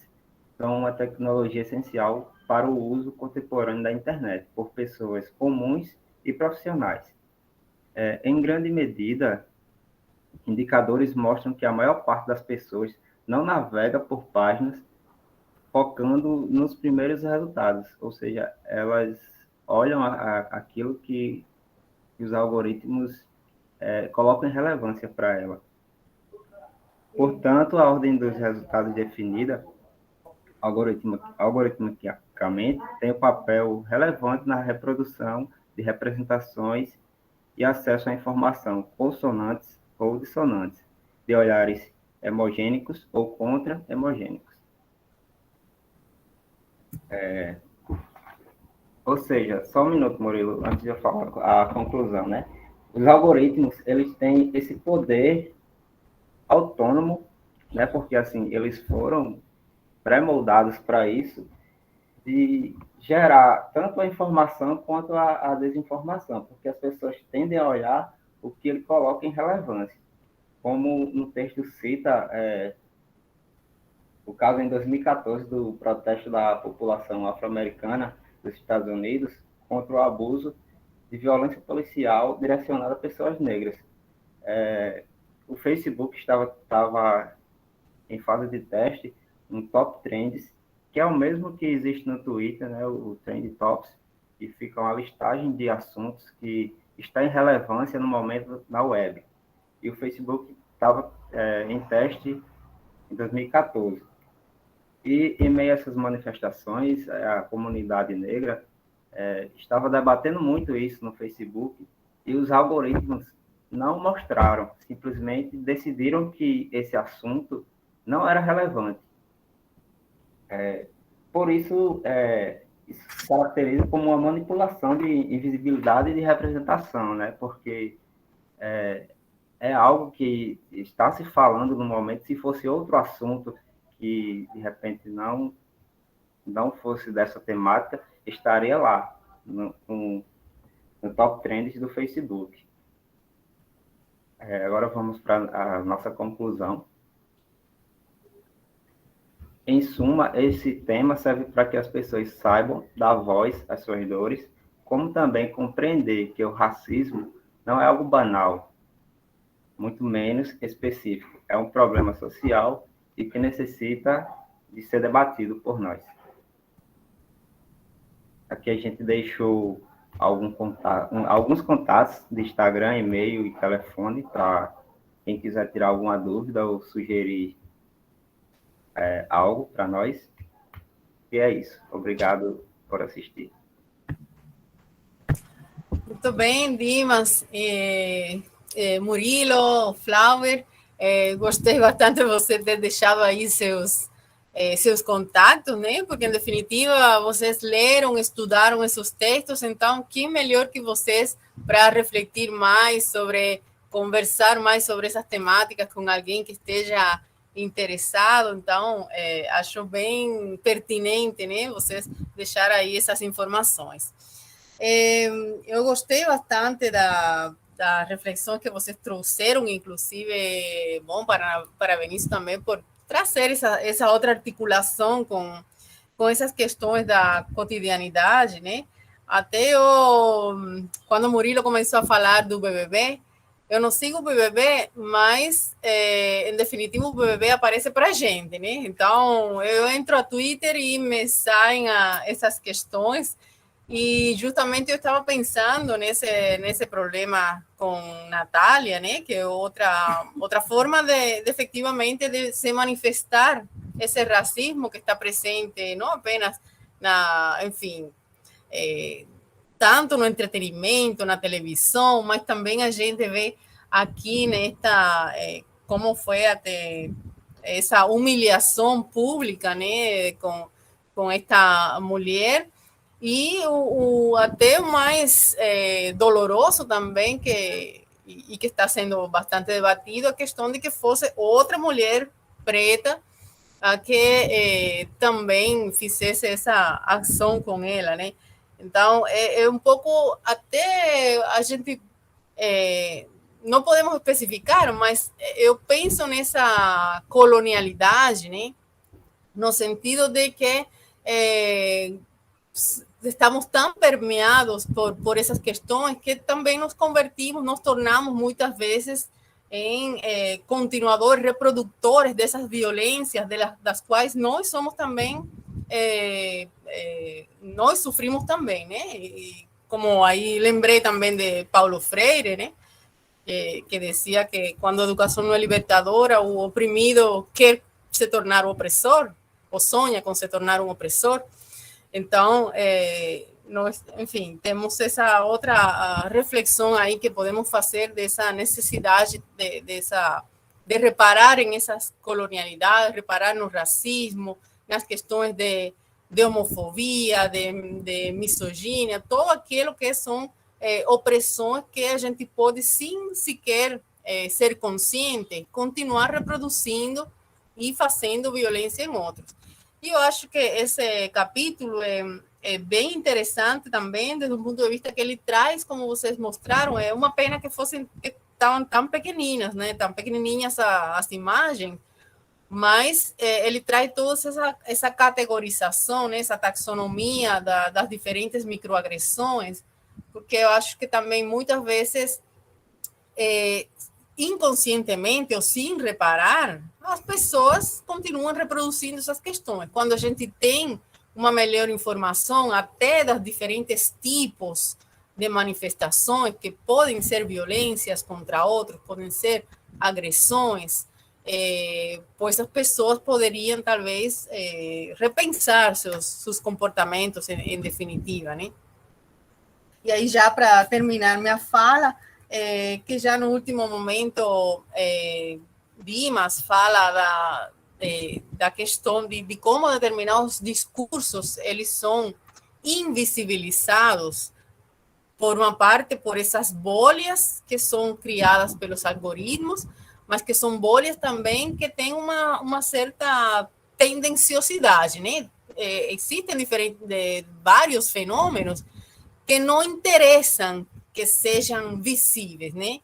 Speaker 6: são uma tecnologia essencial para o uso contemporâneo da internet por pessoas comuns e profissionais. Em grande medida, indicadores mostram que a maior parte das pessoas não navega por páginas focando nos primeiros resultados, ou seja, elas olham aquilo que e os algoritmos colocam relevância para ela. Portanto, a ordem dos resultados definida algoritmicamente tem um papel relevante na reprodução de representações e acesso à informação consonantes ou dissonantes, de olhares hemogênicos ou contra-hemogênicos. Ou seja, só um minuto, Murilo, antes de eu falar a conclusão, né? Os algoritmos, eles têm esse poder autônomo, né? Porque, assim, eles foram pré-moldados para isso, de gerar tanto a informação quanto a desinformação, porque as pessoas tendem a olhar o que ele coloca em relevância. Como no texto cita o caso em 2014 do protesto da população afro-americana dos Estados Unidos contra o abuso de violência policial direcionada a pessoas negras. O Facebook estava em fase de teste um Top Trends, que é o mesmo que existe no Twitter, né, o Trend Tops, que fica uma listagem de assuntos que está em relevância no momento na web. E o Facebook estava em teste em 2014. E, em meio a essas manifestações, a comunidade negra estava debatendo muito isso no Facebook, e os algoritmos não mostraram, simplesmente decidiram que esse assunto não era relevante. Por isso, isso se caracteriza como uma manipulação de invisibilidade e de representação, né? Porque é algo que está se falando no momento. Se fosse outro assunto que, de repente, não fosse dessa temática, estaria lá, no Top Trends do Facebook. Agora vamos para a nossa conclusão. Em suma, esse tema serve para que as pessoas saibam dar voz às suas dores, como também compreender que o racismo não é algo banal, muito menos específico. É um problema social e que necessita de ser debatido por nós. Aqui a gente deixou alguns contatos de Instagram, e-mail e telefone para quem quiser tirar alguma dúvida ou sugerir algo para nós. E é isso. Obrigado por assistir.
Speaker 1: Muito bem, Dimas, Murilo, Flower. Gostei bastante de você ter deixado aí seus contatos, né? Porque, em definitiva, vocês leram, estudaram esses textos, então, que melhor que vocês para refletir mais sobre, conversar mais sobre essas temáticas com alguém que esteja interessado. Então, acho bem pertinente, né? Vocês deixar aí essas informações. Eu gostei bastante da reflexão que vocês trouxeram, inclusive, bom, parabéns também por trazer essa outra articulação com essas questões da cotidianidade, né? Até quando o Murilo começou a falar do BBB, eu não sigo o BBB, mas, em definitivo, o BBB aparece para a gente, né? Então, eu entro a Twitter e me saem essas questões, e justamente eu estava pensando nesse problema com Natália, né? Que é outra forma de efetivamente de se manifestar esse racismo que está presente, não apenas enfim, tanto no entretenimento, na televisão, mas também a gente vê aqui como foi até essa humilhação pública, né, com esta mulher. E até mais doloroso também, que está sendo bastante debatido, a questão de que fosse outra mulher preta a que também fizesse essa ação com ela, né? Então, é um pouco, até a gente não podemos especificar, mas eu penso nessa colonialidade, né? No sentido de que estamos tão permeados por essas questões que também nos tornamos muitas vezes em continuadores, reprodutores dessas violências, das quais nós somos também, nós sofrimos também, né? E como ahí lembré también de Paulo Freire, ¿no? Que decía que cuando a educação não é libertadora, o oprimido quer se tornar o opressor, ou sonha com se tornar um opressor. Então, nós, enfim, temos essa outra reflexão aí que podemos fazer dessa necessidade de reparar em essas colonialidades, reparar no racismo, nas questões de homofobia, de misoginia, todo aquilo que são opressões que a gente pode, sem sequer ser consciente, continuar reproduzindo e fazendo violência em outros. E eu acho que esse capítulo é bem interessante também, desde o ponto de vista que ele traz, como vocês mostraram, é uma pena que estavam tão pequeninas, né? Tão pequenininhas as imagens, mas ele traz toda essa categorização, né? Essa taxonomia das diferentes microagressões, porque eu acho que também muitas vezes, inconscientemente ou sem reparar, as pessoas continuam reproduzindo essas questões. Quando a gente tem uma melhor informação até das diferentes tipos de manifestações que podem ser violências contra outros, podem ser agressões, pois as pessoas poderiam talvez repensar seus comportamentos em definitiva, né? E aí, já para terminar minha fala, que já no último momento Dimas fala da questão de como determinados discursos eles são invisibilizados, por uma parte, por essas bolhas que são criadas pelos algoritmos, mas que são bolhas também que têm uma certa tendenciosidade, né? Existem vários fenômenos que não interessam que sejam visíveis, né?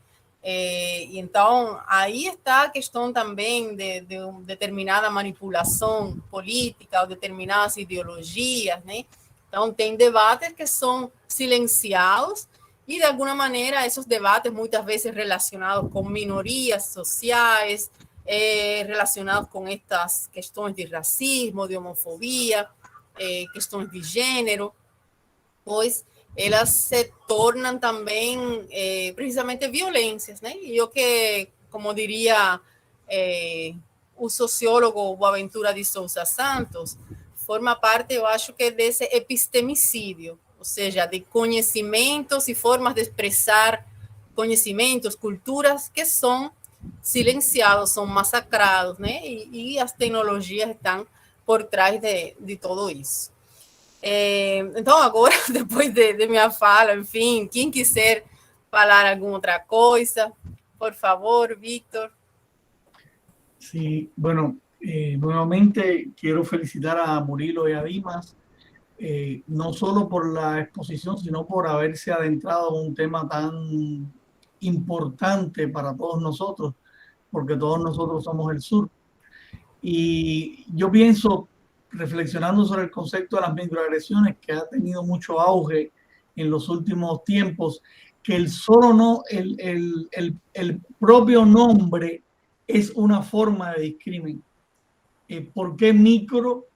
Speaker 1: Então, aí está a questão também de determinada manipulação política ou determinadas ideologias, né? Então, tem debates que são silenciados e, de alguma maneira, esses debates muitas vezes relacionados com minorias sociais, relacionados com estas questões de racismo, de homofobia, questões de gênero, pois elas se tornam também precisamente violências, né? E o que, como diria o sociólogo Boaventura de Souza Santos, forma parte, eu acho que desse epistemicídio, ou seja, de conhecimentos e formas de expressar conhecimentos, culturas que são silenciados, são massacrados, né? E as tecnologias estão por trás de tudo isso. Então, agora, depois de minha fala, enfim, quem quiser falar alguma outra coisa, por favor, Víctor.
Speaker 2: Sí, bueno, nuevamente quiero felicitar a Murilo y a Dimas, no solo por la exposición, sino por haberse adentrado en un tema tan importante para todos nosotros, porque todos nosotros somos el sur. Y yo pienso, reflexionando sobre el concepto de las microagresiones, que ha tenido mucho auge en los últimos tiempos, que el propio nombre es una forma de discrimen. ¿Por qué micro?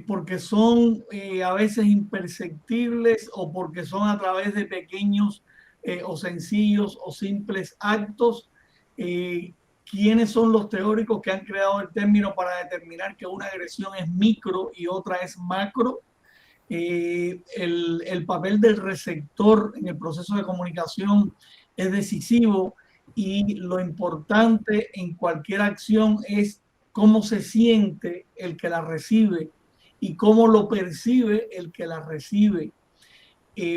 Speaker 2: Porque son a veces imperceptibles o porque son a través de pequeños o sencillos o simples actos. ¿Quiénes son los teóricos que han creado el término para determinar que una agresión es micro y otra es macro? El papel del receptor en el proceso de comunicación es decisivo, y lo importante en cualquier acción es cómo se siente el que la recibe y cómo lo percibe el que la recibe.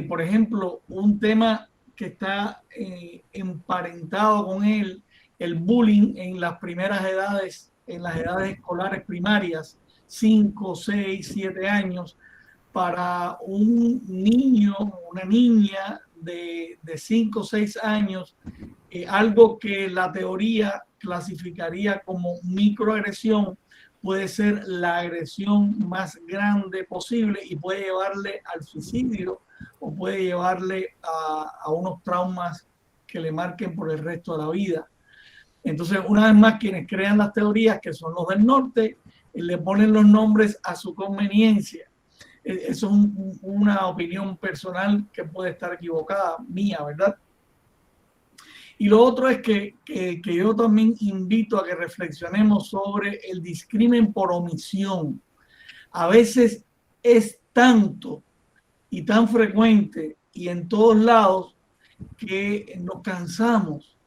Speaker 2: Por ejemplo, un tema que está emparentado con él, el bullying en las primeras edades, en las edades escolares primarias, 5, 6, 7 años, para un niño, una niña de 5 o 6 años, algo que la teoría clasificaría como microagresión puede ser la agresión más grande posible y puede llevarle al suicidio o puede llevarle a unos traumas que le marquen por el resto de la vida. Entonces, una vez más, quienes crean las teorías, que son los del norte, le ponen los nombres a su conveniencia. Eso es una opinión personal que puede estar equivocada, mía, ¿verdad? Y lo otro es que yo también invito a que reflexionemos sobre el discrimen por omisión. A veces es tanto y tan frecuente y en todos lados que nos cansamos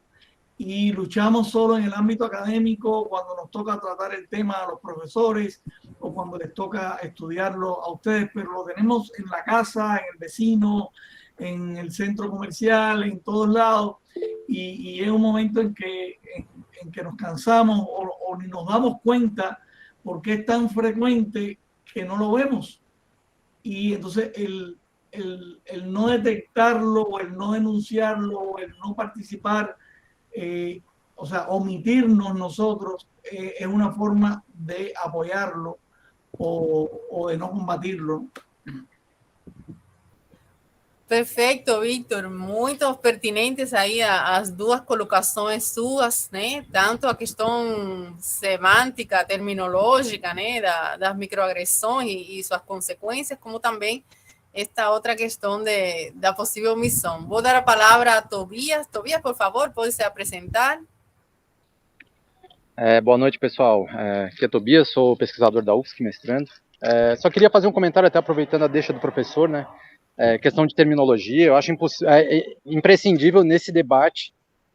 Speaker 2: y luchamos solo en el ámbito académico cuando nos toca tratar el tema a los profesores o cuando les toca estudiarlo a ustedes, pero lo tenemos en la casa, en el vecino, en el centro comercial, en todos lados, y es un momento en que nos cansamos o ni nos damos cuenta porque es tan frecuente que no lo vemos. Y entonces el no detectarlo o el no denunciarlo o el no participar, o sea, omitirnos nosotros, es una forma de apoyarlo o de no combatirlo.
Speaker 1: Perfeito, Victor. Muito pertinentes aí as duas colocações suas, né? Tanto a questão semântica, terminológica, né? Das microagressões e suas consequências, como também esta outra questão da possível omissão. Vou dar a palavra a Tobias. Tobias, por favor, pode se apresentar.
Speaker 7: Boa noite, pessoal. Aqui é Tobias, sou pesquisador da UFSC, mestrando. Só queria fazer um comentário, até aproveitando a deixa do professor, né? Questão de terminologia, eu acho imprescindível nesse debate.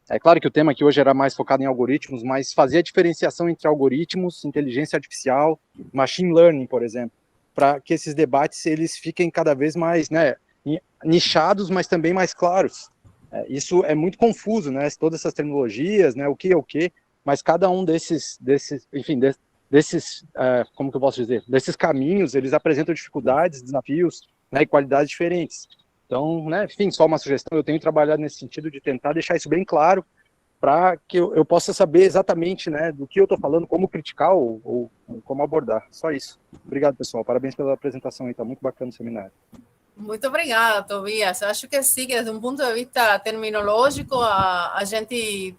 Speaker 7: É claro que o tema aqui hoje era mais focado em algoritmos, mas fazer a diferenciação entre algoritmos, inteligência artificial, machine learning, por exemplo, para que esses debates eles fiquem cada vez mais, né, nichados, mas também mais claros. Isso é muito confuso, né? Todas essas terminologias, né? O que é o que, mas cada um desses como que eu posso dizer? Desses caminhos, eles apresentam dificuldades, desafios, né, e qualidades diferentes. Então, né, enfim, só uma sugestão, eu tenho trabalhado nesse sentido de tentar deixar isso bem claro para que eu possa saber exatamente, né, do que eu estou falando, como criticar ou como abordar. Só isso. Obrigado, pessoal. Parabéns pela apresentação aí, está muito bacana o seminário.
Speaker 1: Muito obrigada, Tobias. Eu acho que sim, que desde um ponto de vista terminológico, a gente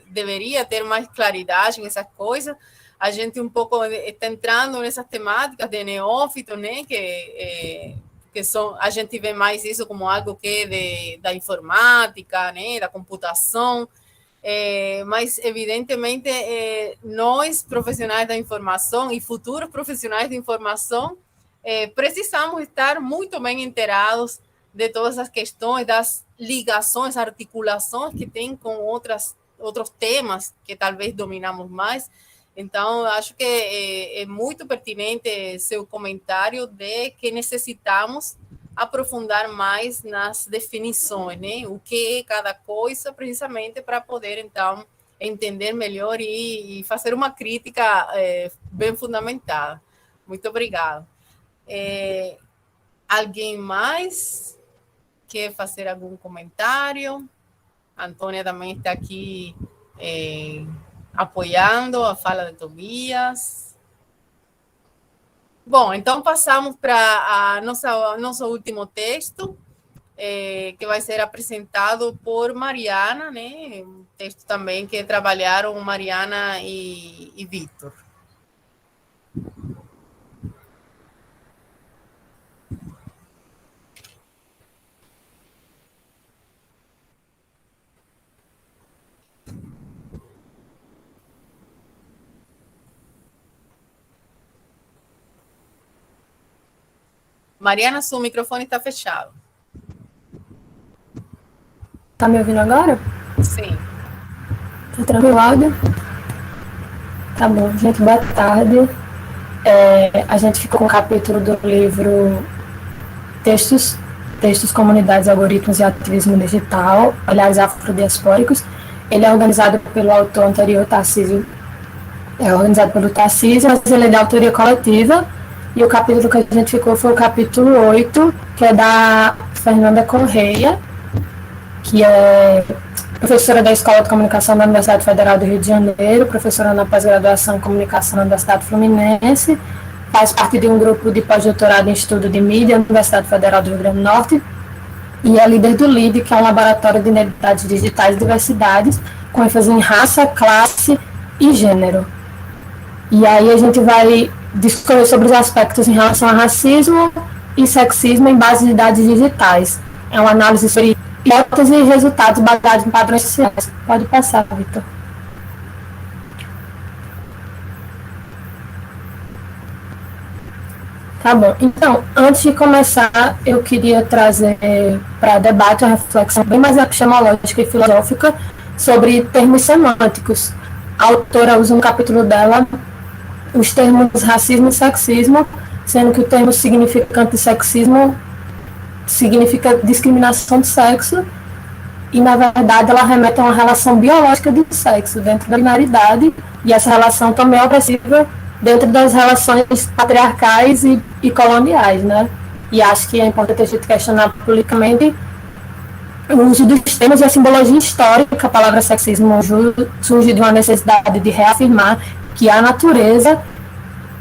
Speaker 1: deveria ter mais claridade nessas coisas. A gente um pouco está entrando nessas temáticas de neófito, né? Que são, a gente vê mais isso como algo que é da informática, né? Da computação, mas evidentemente nós, profissionais da informação e futuros profissionais de informação, precisamos estar muito bem inteirados de todas as questões, das ligações, articulações que tem com outros temas que talvez dominamos mais. Então, acho que é muito pertinente seu comentário de que necessitamos aprofundar mais nas definições, né? O que é cada coisa, precisamente para poder, então, entender melhor e fazer uma crítica bem fundamentada. Muito obrigada. Alguém mais quer fazer algum comentário? A Antônia também está aqui apoiando a fala de Tobias. Bom, então passamos para nosso último texto, que vai ser apresentado por Mariana, né? Um texto também que trabalharam Mariana e Victor. Mariana, seu microfone está fechado.
Speaker 8: Tá me ouvindo agora?
Speaker 1: Sim.
Speaker 8: Tá tranquilo o áudio? Tá bom, gente, boa tarde. A gente ficou com o capítulo do livro Textos, Comunidades, Algoritmos e Ativismo Digital, Olhares Afrodiaspóricos. Ele é organizado pelo autor anterior, Tarcísio. É organizado pelo Tarcísio, mas ele é de autoria coletiva. E o capítulo que a gente ficou foi o capítulo 8, que é da Fernanda Correia, que é professora da Escola de Comunicação da Universidade Federal do Rio de Janeiro, professora na pós-graduação em Comunicação na Universidade Fluminense, faz parte de um grupo de pós-doutorado em Estudo de Mídia na Universidade Federal do Rio Grande do Norte, e é líder do LID, que é um laboratório de identidades digitais e diversidades, com ênfase em raça, classe e gênero. E aí a gente vai discorrer sobre os aspectos em relação a racismo e sexismo em base de dados digitais. É uma análise sobre hipóteses e resultados baseados em padrões sociais. Pode passar, Vitor. Tá bom. Então, antes de começar, eu queria trazer para debate uma reflexão bem mais epistemológica e filosófica sobre termos semânticos. A autora usa no capítulo dela os termos racismo e sexismo, sendo que o termo significante de sexismo significa discriminação de sexo, e na verdade ela remete a uma relação biológica de sexo dentro da binaridade, e essa relação também é opressiva dentro das relações patriarcais e coloniais, né? E acho que é importante a gente questionar publicamente o uso dos termos e a simbologia histórica. A palavra sexismo surge de uma necessidade de reafirmar que a natureza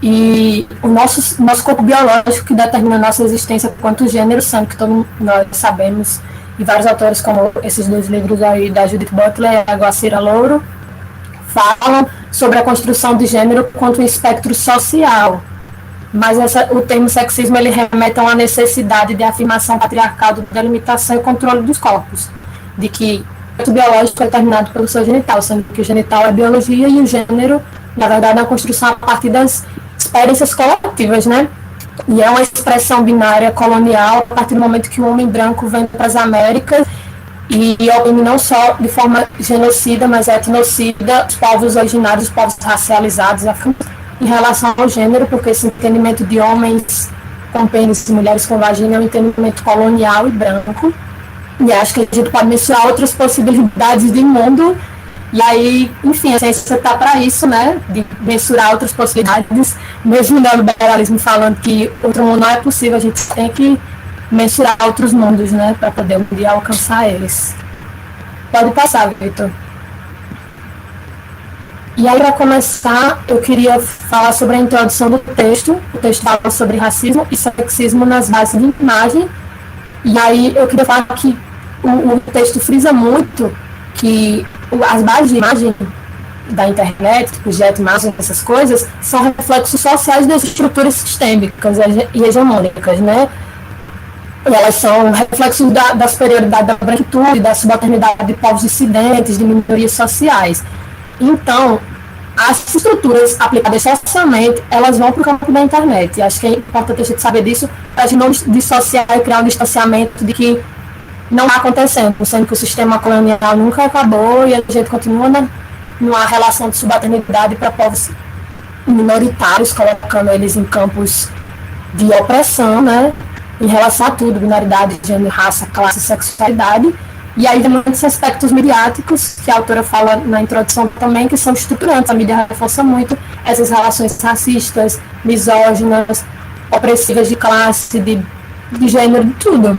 Speaker 8: e o nosso corpo biológico que determina a nossa existência quanto gênero, sendo que todos nós sabemos, e vários autores, como esses 2 livros aí da Judith Butler e a Guacira Louro, falam sobre a construção de gênero quanto um espectro social. Mas o termo sexismo ele remete a uma necessidade de afirmação patriarcal de delimitação e controle dos corpos, de que o biológico é determinado pelo seu genital, sendo que o genital é biologia e o gênero, na verdade, é uma construção a partir das experiências coletivas, né? E é uma expressão binária colonial a partir do momento que o homem branco vem para as Américas e oprime não só de forma genocida, mas etnocida os povos originários, os povos racializados em relação ao gênero, porque esse entendimento de homens com pênis e mulheres com vagina é um entendimento colonial e branco. E acho que a gente pode mencionar outras possibilidades de mundo. E aí, enfim, a ciência está para isso, né? De mensurar outras possibilidades. Mesmo o neoliberalismo falando que outro mundo não é possível, a gente tem que mensurar outros mundos, né? Para poder um dia alcançar eles. Pode passar, Vitor. E aí, para começar, eu queria falar sobre a introdução do texto. O texto fala sobre racismo e sexismo nas bases de imagem. E aí, eu queria falar que o texto frisa muito que as bases de imagem da internet, tipo jetimagem, essas coisas, são reflexos sociais das estruturas sistêmicas e hegemônicas, né? E elas são reflexos da superioridade da branquitude, da subalternidade de povos dissidentes, de minorias sociais. Então, as estruturas aplicadas socialmente, elas vão para o campo da internet. E acho que é importante a gente saber disso, para a gente não dissociar e criar um distanciamento de que não está acontecendo, sendo que o sistema colonial nunca acabou e a gente continua numa relação de subalternidade para povos minoritários, colocando eles em campos de opressão, né? Em relação a tudo, binaridade, gênero, raça, classe, sexualidade. E aí tem muitos aspectos midiáticos, que a autora fala na introdução também, que são estruturantes. A mídia reforça muito essas relações racistas, misóginas, opressivas de classe, de gênero, de tudo.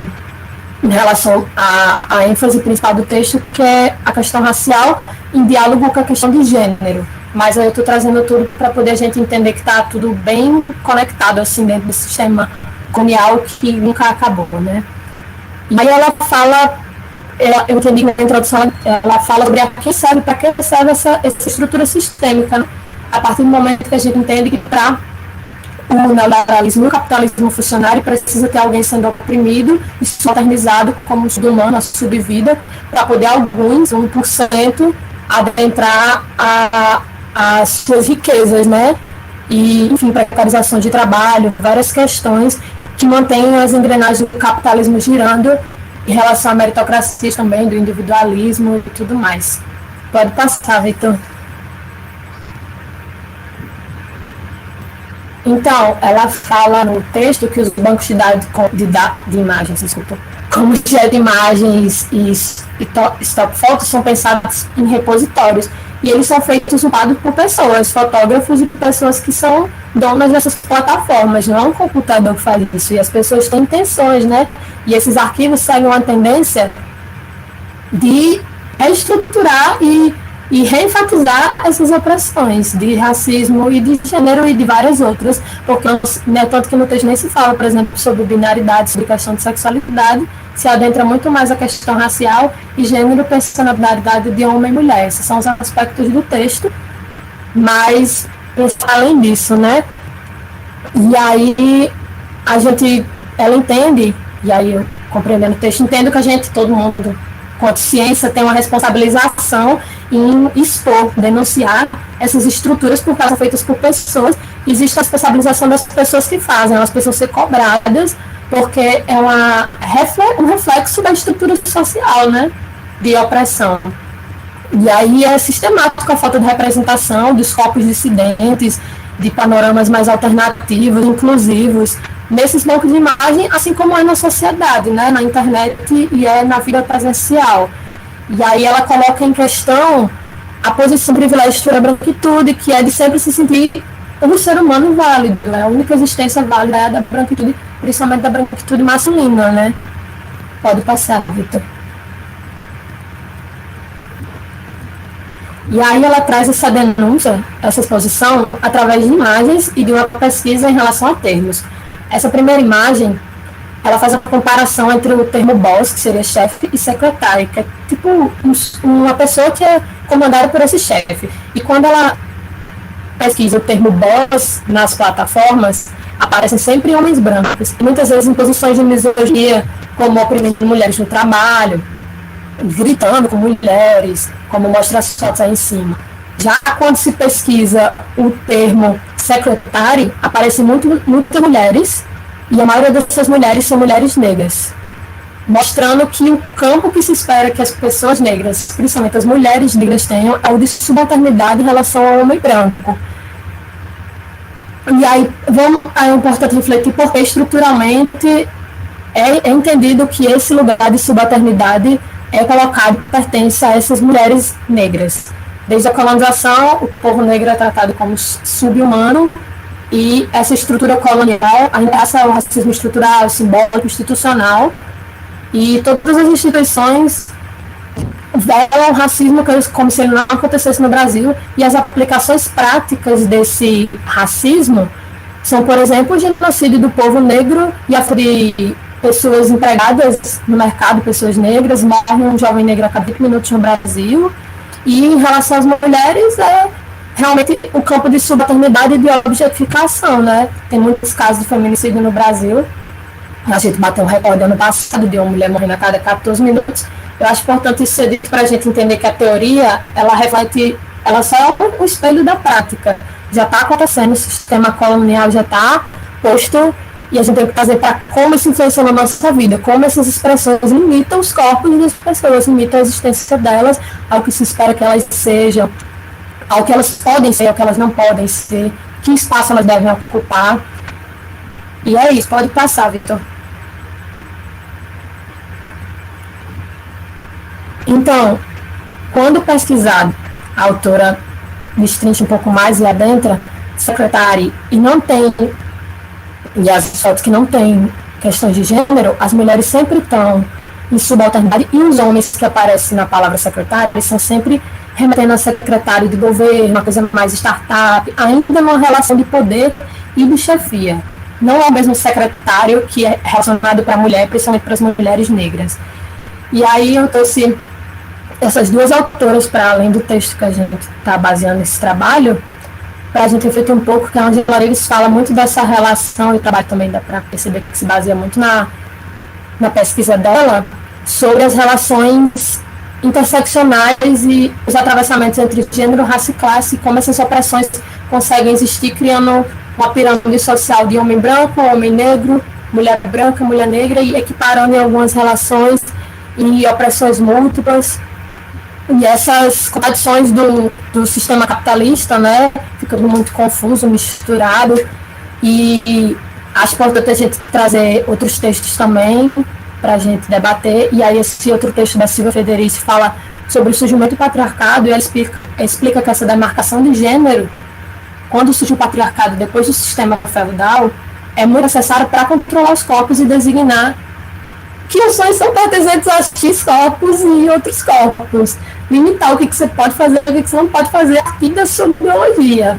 Speaker 8: Em relação à ênfase principal do texto, que é a questão racial, em diálogo com a questão de gênero. Mas aí eu estou trazendo tudo para poder a gente entender que está tudo bem conectado, assim, dentro do sistema colonial que nunca acabou, né? E aí ela fala... eu entendi na introdução, ela fala sobre a quem serve, para que serve essa estrutura sistêmica, né? A partir do momento que a gente entende que para o neoliberalismo e o capitalismo funcionário precisa ter alguém sendo oprimido e subalternizado como subhumano, a subvida, para poder alguns, 1%, adentrar as suas riquezas, né? E, enfim, precarização de trabalho, várias questões que mantêm as engrenagens do capitalismo girando em relação à meritocracia também, do individualismo e tudo mais. Pode passar, Vitor. Então, ela fala no texto que os bancos de dados de imagens, desculpa, como jetimagens e stock photos são pensados em repositórios. E eles são feitos usados por pessoas, fotógrafos e pessoas que são donas dessas plataformas. Não é um computador que faz isso. E as pessoas têm intenções, né? E esses arquivos seguem uma tendência de reestruturar e reenfatizar essas opressões de racismo e de gênero e de várias outras, porque né, tanto que no texto nem se fala, por exemplo, sobre binaridade, sobre questão de sexualidade, se adentra muito mais a questão racial e gênero, pensando na binaridade de homem e mulher. Esses são os aspectos do texto, mas além disso, né? E aí ela entende, e aí eu compreendendo o texto, entendo que todo mundo, com ciência, tem uma responsabilização em expor, denunciar essas estruturas porque elas são feitas por pessoas. Existe a responsabilização das pessoas que fazem, elas precisam ser cobradas, porque é um reflexo da estrutura social, né, de opressão. E aí é sistemático a falta de representação dos corpos dissidentes, de panoramas mais alternativos, inclusivos, nesses bancos de imagem, assim como é na sociedade, né, na internet e na vida presencial. E aí ela coloca em questão a posição privilegiada da branquitude, que é de sempre se sentir um ser humano válido, né? A única existência válida é a da branquitude, principalmente da branquitude masculina, né? Pode passar, Vitor. E aí ela traz essa denúncia, essa exposição, através de imagens e de uma pesquisa em relação a termos. Essa primeira imagem, ela faz a comparação entre o termo boss, que seria chefe, e secretário, que é tipo uma pessoa que é comandada por esse chefe. E quando ela pesquisa o termo boss nas plataformas, aparecem sempre homens brancos, e muitas vezes em posições de misoginia, como oprimindo mulheres no trabalho, gritando com mulheres, como mostra as fotos aí em cima. Já quando se pesquisa o termo secretário, aparecem muitas mulheres, e a maioria dessas mulheres são mulheres negras, mostrando que o campo que se espera que as pessoas negras, principalmente as mulheres negras, tenham é o de subalternidade em relação ao homem branco. E aí é importante refletir porque estruturalmente é entendido que esse lugar de subalternidade é colocado, pertence a essas mulheres negras. Desde a colonização, o povo negro é tratado como sub-humano, e essa estrutura colonial ameaça o racismo estrutural, simbólico, institucional, e todas as instituições velam o racismo como se ele não acontecesse no Brasil, e as aplicações práticas desse racismo são, por exemplo, o genocídio do povo negro e de pessoas empregadas no mercado, pessoas negras, morre um jovem negro a cada 20 minutos no Brasil, e em relação às mulheres realmente o campo de subalternidade e de objetificação, né? Tem muitos casos de feminicídio no Brasil. A gente bateu um recorde ano passado de uma mulher morrendo a cada 14 minutos. Eu acho importante isso ser dito para a gente entender que a teoria, ela reflete, ela só é o espelho da prática. Já está acontecendo, o sistema colonial já está posto, e a gente tem que trazer para como isso influencia na nossa vida, como essas expressões limitam os corpos das pessoas, limitam a existência delas, ao que se espera que elas sejam, ao que elas podem ser, ao que elas não podem ser, que espaço elas devem ocupar. E é isso, pode passar, Vitor. Então, quando pesquisado, a autora destrincha um pouco mais e adentra, secretário, e não tem, e as fotos que não tem questões de gênero, as mulheres sempre estão em subalternidade, e os homens que aparecem na palavra secretário, eles são sempre remetendo a secretário de governo, uma coisa mais startup, ainda numa relação de poder e de chefia. Não é o mesmo secretário que é relacionado para a mulher, principalmente para as mulheres negras. E aí eu trouxe essas duas autoras, para além do texto que a gente está baseando esse trabalho, para a gente refletir um pouco, que a Angela Rodrigues fala muito dessa relação, e o trabalho também dá para perceber que se baseia muito na pesquisa dela, sobre as relações interseccionais e os atravessamentos entre gênero, raça e classe, como essas opressões conseguem existir, criando uma pirâmide social de homem branco, homem negro, mulher branca, mulher negra, e equiparando em algumas relações e opressões múltiplas. E essas contradições do sistema capitalista, né, fica muito confuso, misturado, e acho importante a gente trazer outros textos também para a gente debater. E aí esse outro texto da Silvia Federici fala sobre o surgimento do patriarcado, e ela explica que essa demarcação de gênero, quando surge o patriarcado depois do sistema feudal, é muito necessário para controlar os corpos e designar que ações são pertencentes a X corpos e outros corpos. Limitar o que você pode fazer e o que você não pode fazer a partir da sua biologia.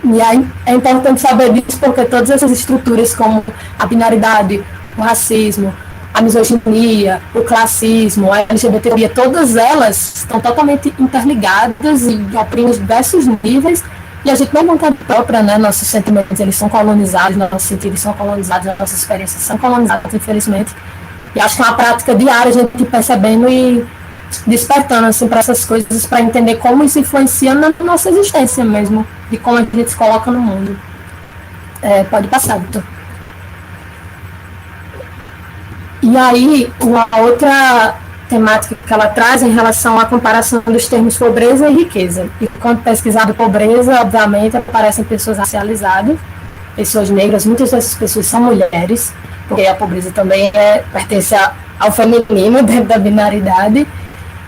Speaker 8: E aí é importante saber disso, porque todas essas estruturas, como a binaridade, o racismo, a misoginia, o classismo, a LGBTfobia, todas elas estão totalmente interligadas e oprimem diversos níveis, E a gente não é vontade própria, né? Nossos sentimentos, eles são colonizados, nossos sentidos são colonizados, as nossas experiências são colonizadas, infelizmente. E acho que é uma prática diária, a gente percebendo e despertando, assim, para essas coisas, para entender como isso influencia na nossa existência mesmo, de como a gente se coloca no mundo. Pode passar, Vitor. E aí, uma outra temática que ela traz em relação à comparação dos termos pobreza e riqueza. E quando pesquisado pobreza, obviamente, aparecem pessoas racializadas, pessoas negras, muitas dessas pessoas são mulheres, porque a pobreza também pertence ao feminino dentro da binaridade.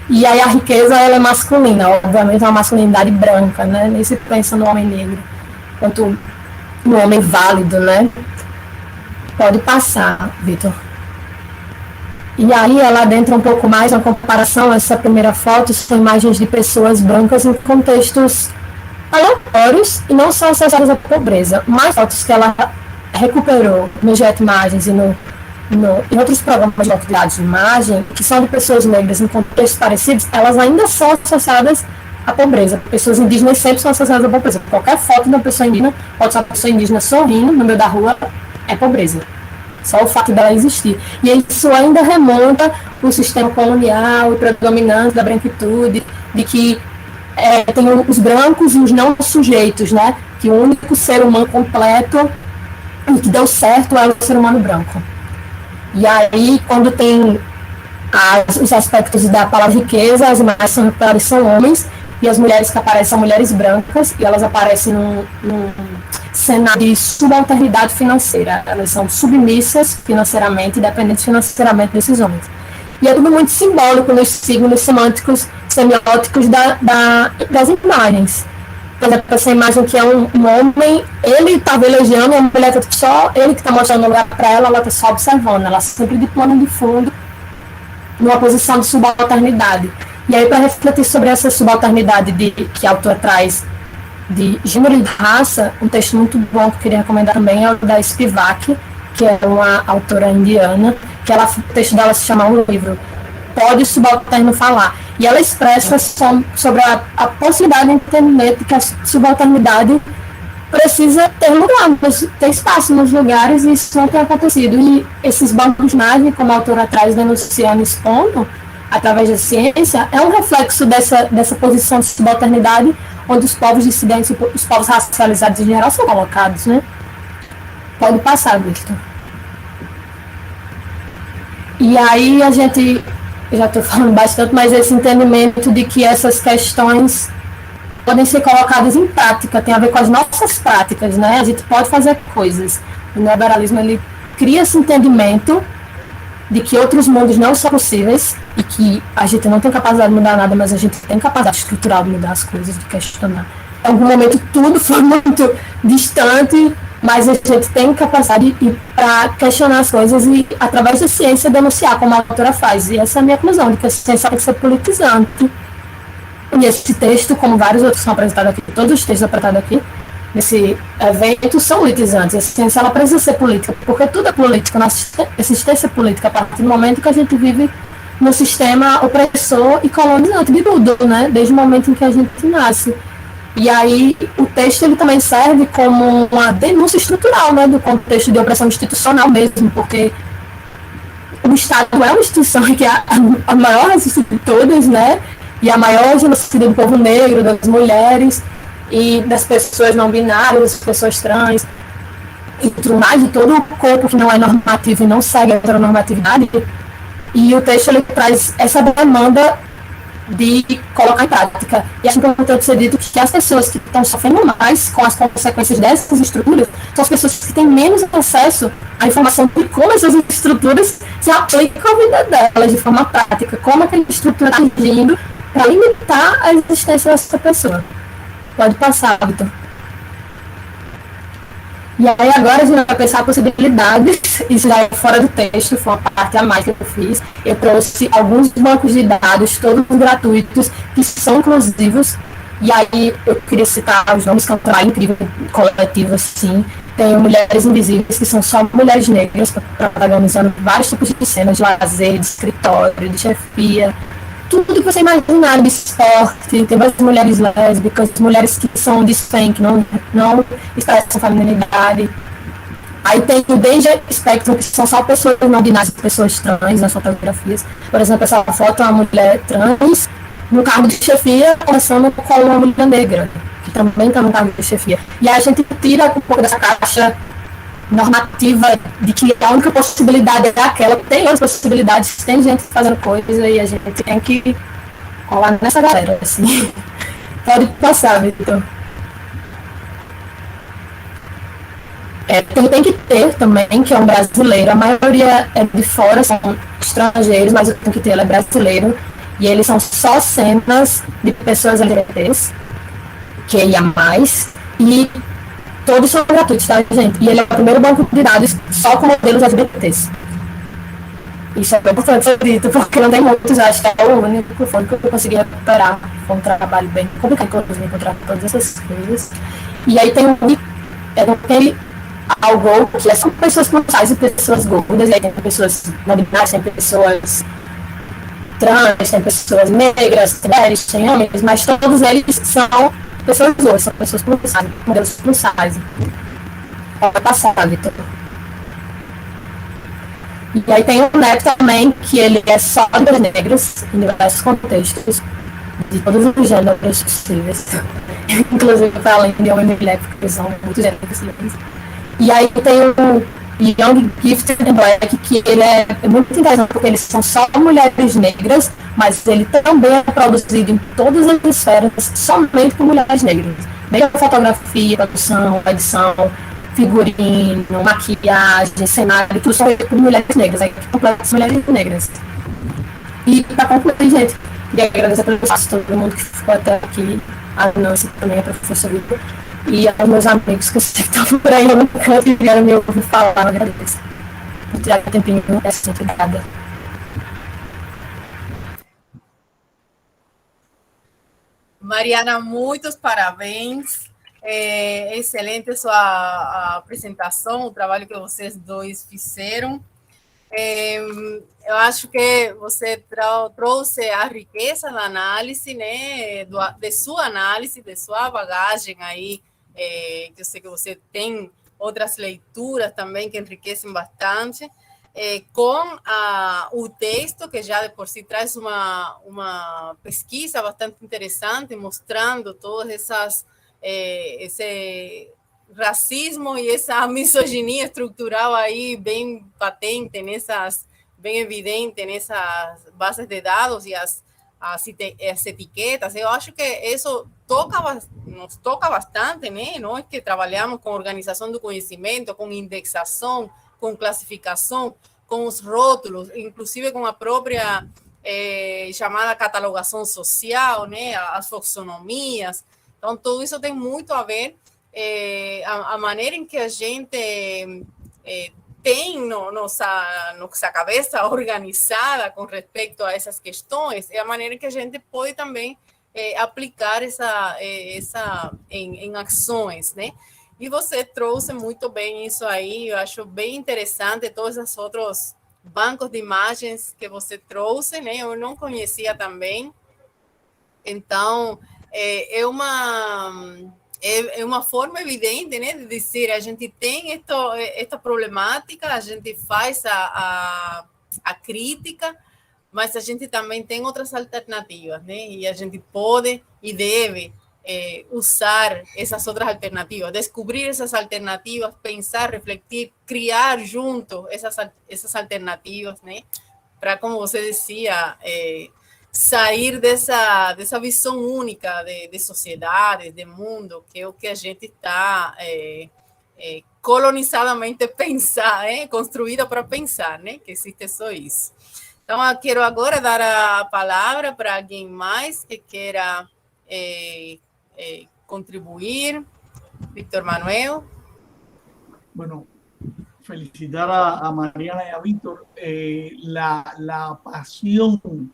Speaker 8: E aí a riqueza, ela é masculina, obviamente é uma masculinidade branca, né? Nem se pensa no homem negro, quanto no homem válido, né? Pode passar, Vitor. E aí ela adentra um pouco mais na comparação, essa primeira foto são imagens de pessoas brancas em contextos aleatórios e não são associadas à pobreza. Mais fotos que ela recuperou no Jet Imagens e em outros programas de banco de dados de imagem, que são de pessoas negras em contextos parecidos, elas ainda são associadas à pobreza. Pessoas indígenas sempre são associadas à pobreza. Qualquer foto de uma pessoa indígena, pode ser uma pessoa indígena sorrindo no meio da rua, é pobreza. Só o fato dela existir. E isso ainda remonta o sistema colonial e predominante da branquitude, de que tem os brancos e os não sujeitos, né? Que o único ser humano completo e que deu certo é o ser humano branco. E aí, quando tem os aspectos da palavra riqueza, as imagens são homens, e as mulheres que aparecem são mulheres brancas, e elas aparecem num cenário de subalternidade financeira. Elas são submissas financeiramente, dependentes financeiramente desses homens. E é tudo muito simbólico nos signos semânticos, semióticos das imagens. Por exemplo, essa imagem que é um homem, ele está velejando, e a mulher está só, ele que está mostrando o lugar para ela está só observando, ela sempre de plano de fundo, numa posição de subalternidade. E aí, para refletir sobre essa subalternidade que a autora traz de gênero e de raça, um texto muito bom que eu queria recomendar também é o da Spivak, que é uma autora indiana, que o texto dela se chama um livro, Pode o Subalterno Falar? E ela expressa sobre a possibilidade de entender que a subalternidade precisa ter lugar, ter espaço nos lugares, e isso não tem acontecido. E esses bancos de imagem, como a autora traz denunciando esse ponto, através da ciência, é um reflexo dessa posição de subalternidade, onde os povos dissidentes e os povos racializados em geral são colocados, né? Pode passar, Victor. E aí a gente, eu já estou falando bastante, mas esse entendimento de que essas questões podem ser colocadas em prática, tem a ver com as nossas práticas, né? A gente pode fazer coisas. O neoliberalismo, ele cria esse entendimento de que outros mundos não são possíveis e que a gente não tem capacidade de mudar nada, mas a gente tem capacidade estrutural de mudar as coisas, de questionar. Em algum momento tudo foi muito distante, mas a gente tem capacidade para questionar as coisas e, através da ciência, denunciar, como a autora faz. E essa é a minha conclusão, de que a ciência tem que ser politizante. E esse texto, como vários outros são apresentados aqui, todos os textos apresentados aqui, nesse evento, são politizantes. A ciência, ela precisa ser política, porque tudo é política, nossa existência é política, a partir do momento que a gente vive no sistema opressor e colonizante de tudo, né? Desde o momento em que a gente nasce. E aí, o texto, ele também serve como uma denúncia estrutural, né? Do contexto de opressão institucional mesmo, porque o Estado é uma instituição que é a maior resistência de todas, né? E a maior genocídio do povo negro, das mulheres e das pessoas não binárias, das pessoas trans, e tudo mais, de todo o corpo que não é normativo e não segue a heteronormatividade. E o texto, ele traz essa demanda de colocar em prática. E acho importante ser dito que as pessoas que estão sofrendo mais com as consequências dessas estruturas são as pessoas que têm menos acesso à informação de como essas estruturas se aplicam à vida delas de forma prática, como aquela estrutura está agindo para limitar a existência dessa pessoa. Pode passar, Vitor. E aí agora a gente vai pensar possibilidades, isso já é fora do texto, foi uma parte a mais que eu fiz. Eu trouxe alguns bancos de dados, todos gratuitos, que são inclusivos, e aí eu queria citar os nomes, que é um trabalho incrível, coletivo, assim. Tem Mulheres Invisíveis, que são só mulheres negras, protagonizando vários tipos de cenas de lazer, de escritório, de chefia, tudo que você imaginar de esporte, tem várias mulheres lésbicas, mulheres que são de SPEM, que não expressam feminilidade. Aí tem desde espectro, que são só pessoas não binárias, pessoas trans nas fotografias. Por exemplo, essa foto é uma mulher trans no cargo de chefia, conversando com uma mulher negra, que também está no cargo de chefia. E aí a gente tira um pouco dessa caixa normativa de que a única possibilidade é aquela. Tem outras possibilidades, tem gente fazendo coisa e a gente tem que colar nessa galera, assim. Pode passar, Vitor. Tem que ter também, que é um brasileiro. A maioria é de fora, são estrangeiros, mas o tem que ter, ele é brasileiro. E eles são só cenas de pessoas LGBTs, que ia mais, e todos são gratuitos, tá, gente? E ele é o primeiro banco de dados só com modelos LGBTs. Isso é bem importante ser dito, porque não tem muitos, acho que é o único fone que eu consegui recuperar. Foi um trabalho bem complicado, inclusive, encontrar todas essas coisas. E aí tem algo que são pessoas plus size e pessoas gordas, e aí tem pessoas não binárias, tem pessoas trans, tem pessoas negras, tem mulheres, tem homens, mas todos eles são pessoas gordas, são pessoas plus size, modelos plus size. Pode passar, Vitor. E aí tem o NEP também, que ele é só de negros, em diversos contextos, de todos os gêneros possíveis, inclusive para além de homem e mulher, porque são muitos gêneros possíveis. E aí tem o Young Gifted and Black, que ele é muito interessante, porque eles são só mulheres negras, mas ele também é produzido em todas as esferas, somente por mulheres negras. Desde a fotografia, produção, edição, figurino, maquiagem, cenário, tudo só por mulheres negras, aí completas mulheres negras. E para concluir, gente, queria agradecer pelo espaço, todo mundo que ficou até aqui, a Nancy também, a professora Vitor, e aos meus amigos que estão por aí no canto e vieram me ouvir falar, eu agradeço. Vou tirar um tempinho, é assim, obrigada.
Speaker 1: Mariana, muitos parabéns. Excelente sua apresentação, o trabalho que vocês dois fizeram. Eu acho que você trouxe a riqueza da análise, né, de sua análise, de sua bagagem aí, que eu sei que você tem outras leituras também que enriquecem bastante, com o texto, que já de por si traz uma pesquisa bastante interessante, mostrando todas esse racismo e essa misoginia estrutural aí bem patente, bem evidente nessas bases de dados e as etiquetas. Eu acho que isso nos toca bastante, né? Nós que trabalhamos com organização do conhecimento, com indexação, com classificação, com os rótulos, inclusive com a própria chamada catalogação social, né? As taxonomias. Então, tudo isso tem muito a ver a maneira em que a gente tem nossa cabeça organizada com respeito a essas questões, é a maneira que a gente pode também aplicar em ações, né? E você trouxe muito bem isso aí, eu acho bem interessante todos os outros bancos de imagens que você trouxe, né? Eu não conhecia também. Então, é uma forma evidente, né, de dizer, a gente tem esta problemática, a gente faz a crítica, mas a gente também tem outras alternativas, né, e a gente pode e deve usar essas outras alternativas, descobrir essas alternativas, pensar, refletir, criar junto essas alternativas, né, para, como você dizia, sair dessa visão única de sociedade, de mundo, que é o que a gente está colonizadamente construída para pensar, né? Que existe só isso. Então, eu quero agora dar a palavra para alguém mais que queira contribuir. Víctor Manuel.
Speaker 2: Bueno, felicitar a Mariana y a Víctor. La pasión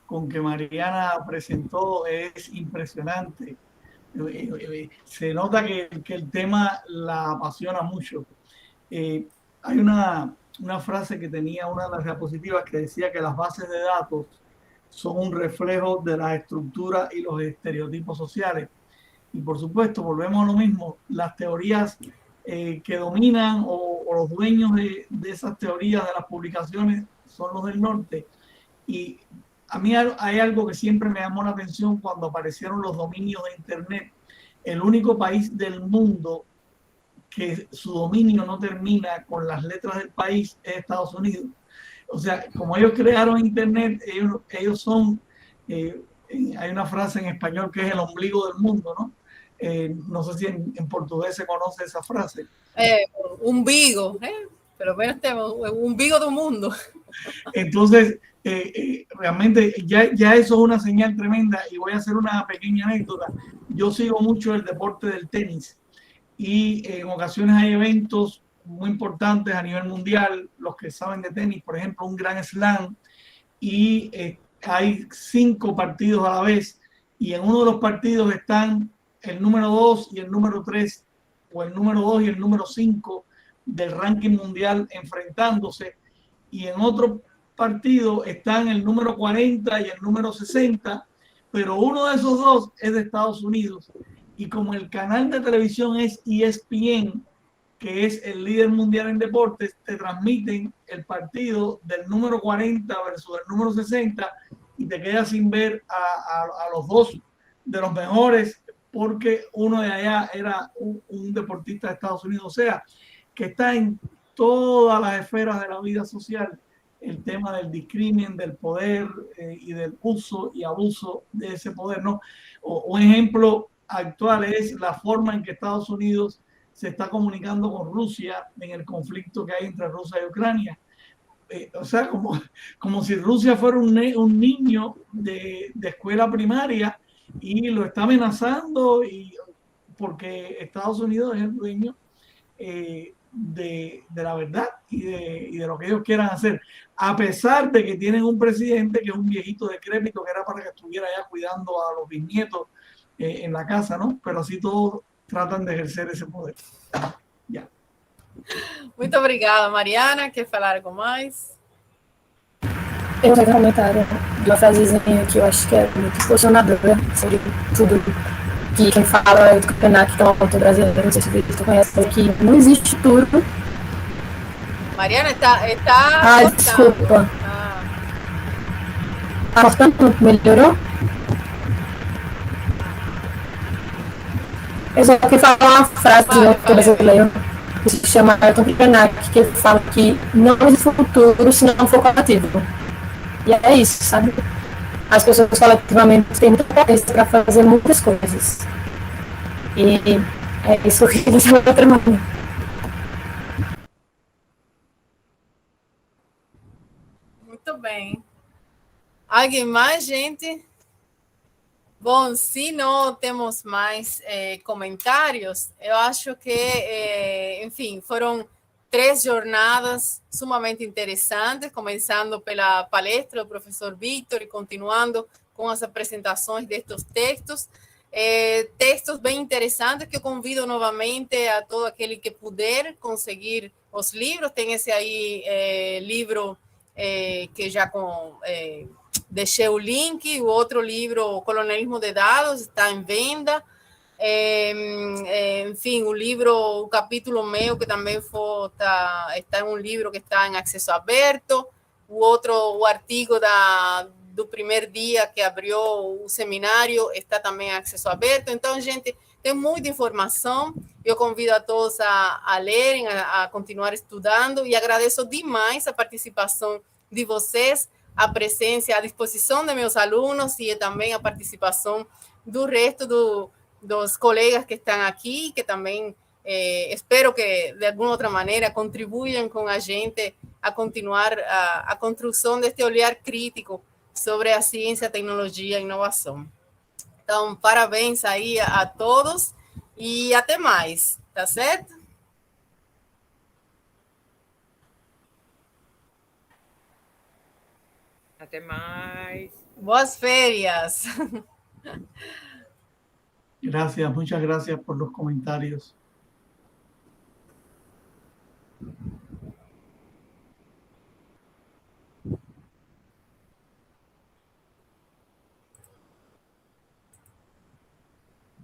Speaker 2: con que Mariana presentó es impresionante. Se nota que el tema la apasiona mucho. Hay una frase que tenía una de las diapositivas que decía que las bases de datos son un reflejo de las estructuras y los estereotipos sociales. Y por supuesto, volvemos a lo mismo, las teorías que dominan o los dueños de esas teorías, de las publicaciones, son los del norte. Y a mí hay algo que siempre me llamó la atención cuando aparecieron los dominios de Internet. El único país del mundo que su dominio no termina con las letras del país es Estados Unidos. O sea, como ellos crearon Internet, ellos son, hay una frase en español que es el ombligo del mundo, ¿no? No sé si en portugués se conoce esa frase.
Speaker 1: Umbigo, pero bueno, umbigo del mundo.
Speaker 2: Entonces, realmente ya eso es una señal tremenda, y voy a hacer una pequeña anécdota. Yo sigo mucho el deporte del tenis y en ocasiones hay eventos muy importantes a nivel mundial, los que saben de tenis, por ejemplo, un Grand Slam, y hay 5 partidos a la vez, y en uno de los partidos están el número 2 y el número 3, o el número 2 y el número 5 del ranking mundial enfrentándose, y en otro partido están el número 40 y el número 60, pero uno de esos dos es de Estados Unidos, y como el canal de televisión es ESPN, que es el líder mundial en deportes, te transmiten el partido del número 40 versus el número 60, y te quedas sin ver a los dos de los mejores, porque uno de allá era un deportista de Estados Unidos. O sea, que está en todas las esferas de la vida social el tema del discrimen, del poder y del uso y abuso de ese poder, ¿no? Un ejemplo actual es la forma en que Estados Unidos se está comunicando con Rusia en el conflicto que hay entre Rusia y Ucrania. O sea, como si Rusia fuera un niño de escuela primaria y lo está amenazando, porque Estados Unidos es el dueño de la verdad y de lo que ellos quieran hacer, a pesar de que tienen un presidente que es un viejito decrépito, que era para que estuviera allá cuidando a los bisnietos en la casa, ¿no? Pero así todos tratan de ejercer esse poder. Yeah.
Speaker 1: Muito obrigada, Mariana. Quer falar algo mais?
Speaker 8: Eu tenho um comentário de uma frasezinha que eu acho que é muito posicionadora sobre tudo. Que quem fala é o Krenak, que é um autor brasileiro, não sei se você conhece, que não existe futuro.
Speaker 1: Mariana, está
Speaker 8: desculpa. Cortando, melhorou? Eu só queria falar uma frase de um autor brasileiro que se chama Ayrton Krenak, que fala que não existe futuro se não for coletivo. E é isso, sabe? As pessoas coletivamente têm muita potência para fazer muitas coisas. E é isso que eles vão trabalhar.
Speaker 1: Muito bem. Alguém mais, gente? Bom, se não temos mais comentários, eu acho que, enfim, foram 3 jornadas sumamente interessantes, começando pela palestra do professor Vítor e continuando com as apresentações destes textos. Textos bem interessantes que eu convido novamente a todo aquele que puder conseguir os livros. Tem esse aí livro que já deixei o link, o outro livro, Colonialismo de Dados, está em venda. Enfim, o capítulo meu, que também está em um livro que está em acesso aberto. O artigo do primeiro dia que abriu o seminário está também em acesso aberto. Então, gente, tem muita informação. Eu convido a todos a lerem, a continuar estudando, e agradeço demais a participação de vocês, a presença, a disposição de meus alunos e também a participação do resto dos colegas que estão aqui, que também espero que de alguma outra maneira contribuam com a gente a continuar a construção deste olhar crítico sobre a ciência, a tecnologia e a inovação. Então, parabéns aí a todos e até mais, tá certo?
Speaker 9: Até mais.
Speaker 1: Boas férias.
Speaker 2: Gracias, muchas gracias por los comentarios.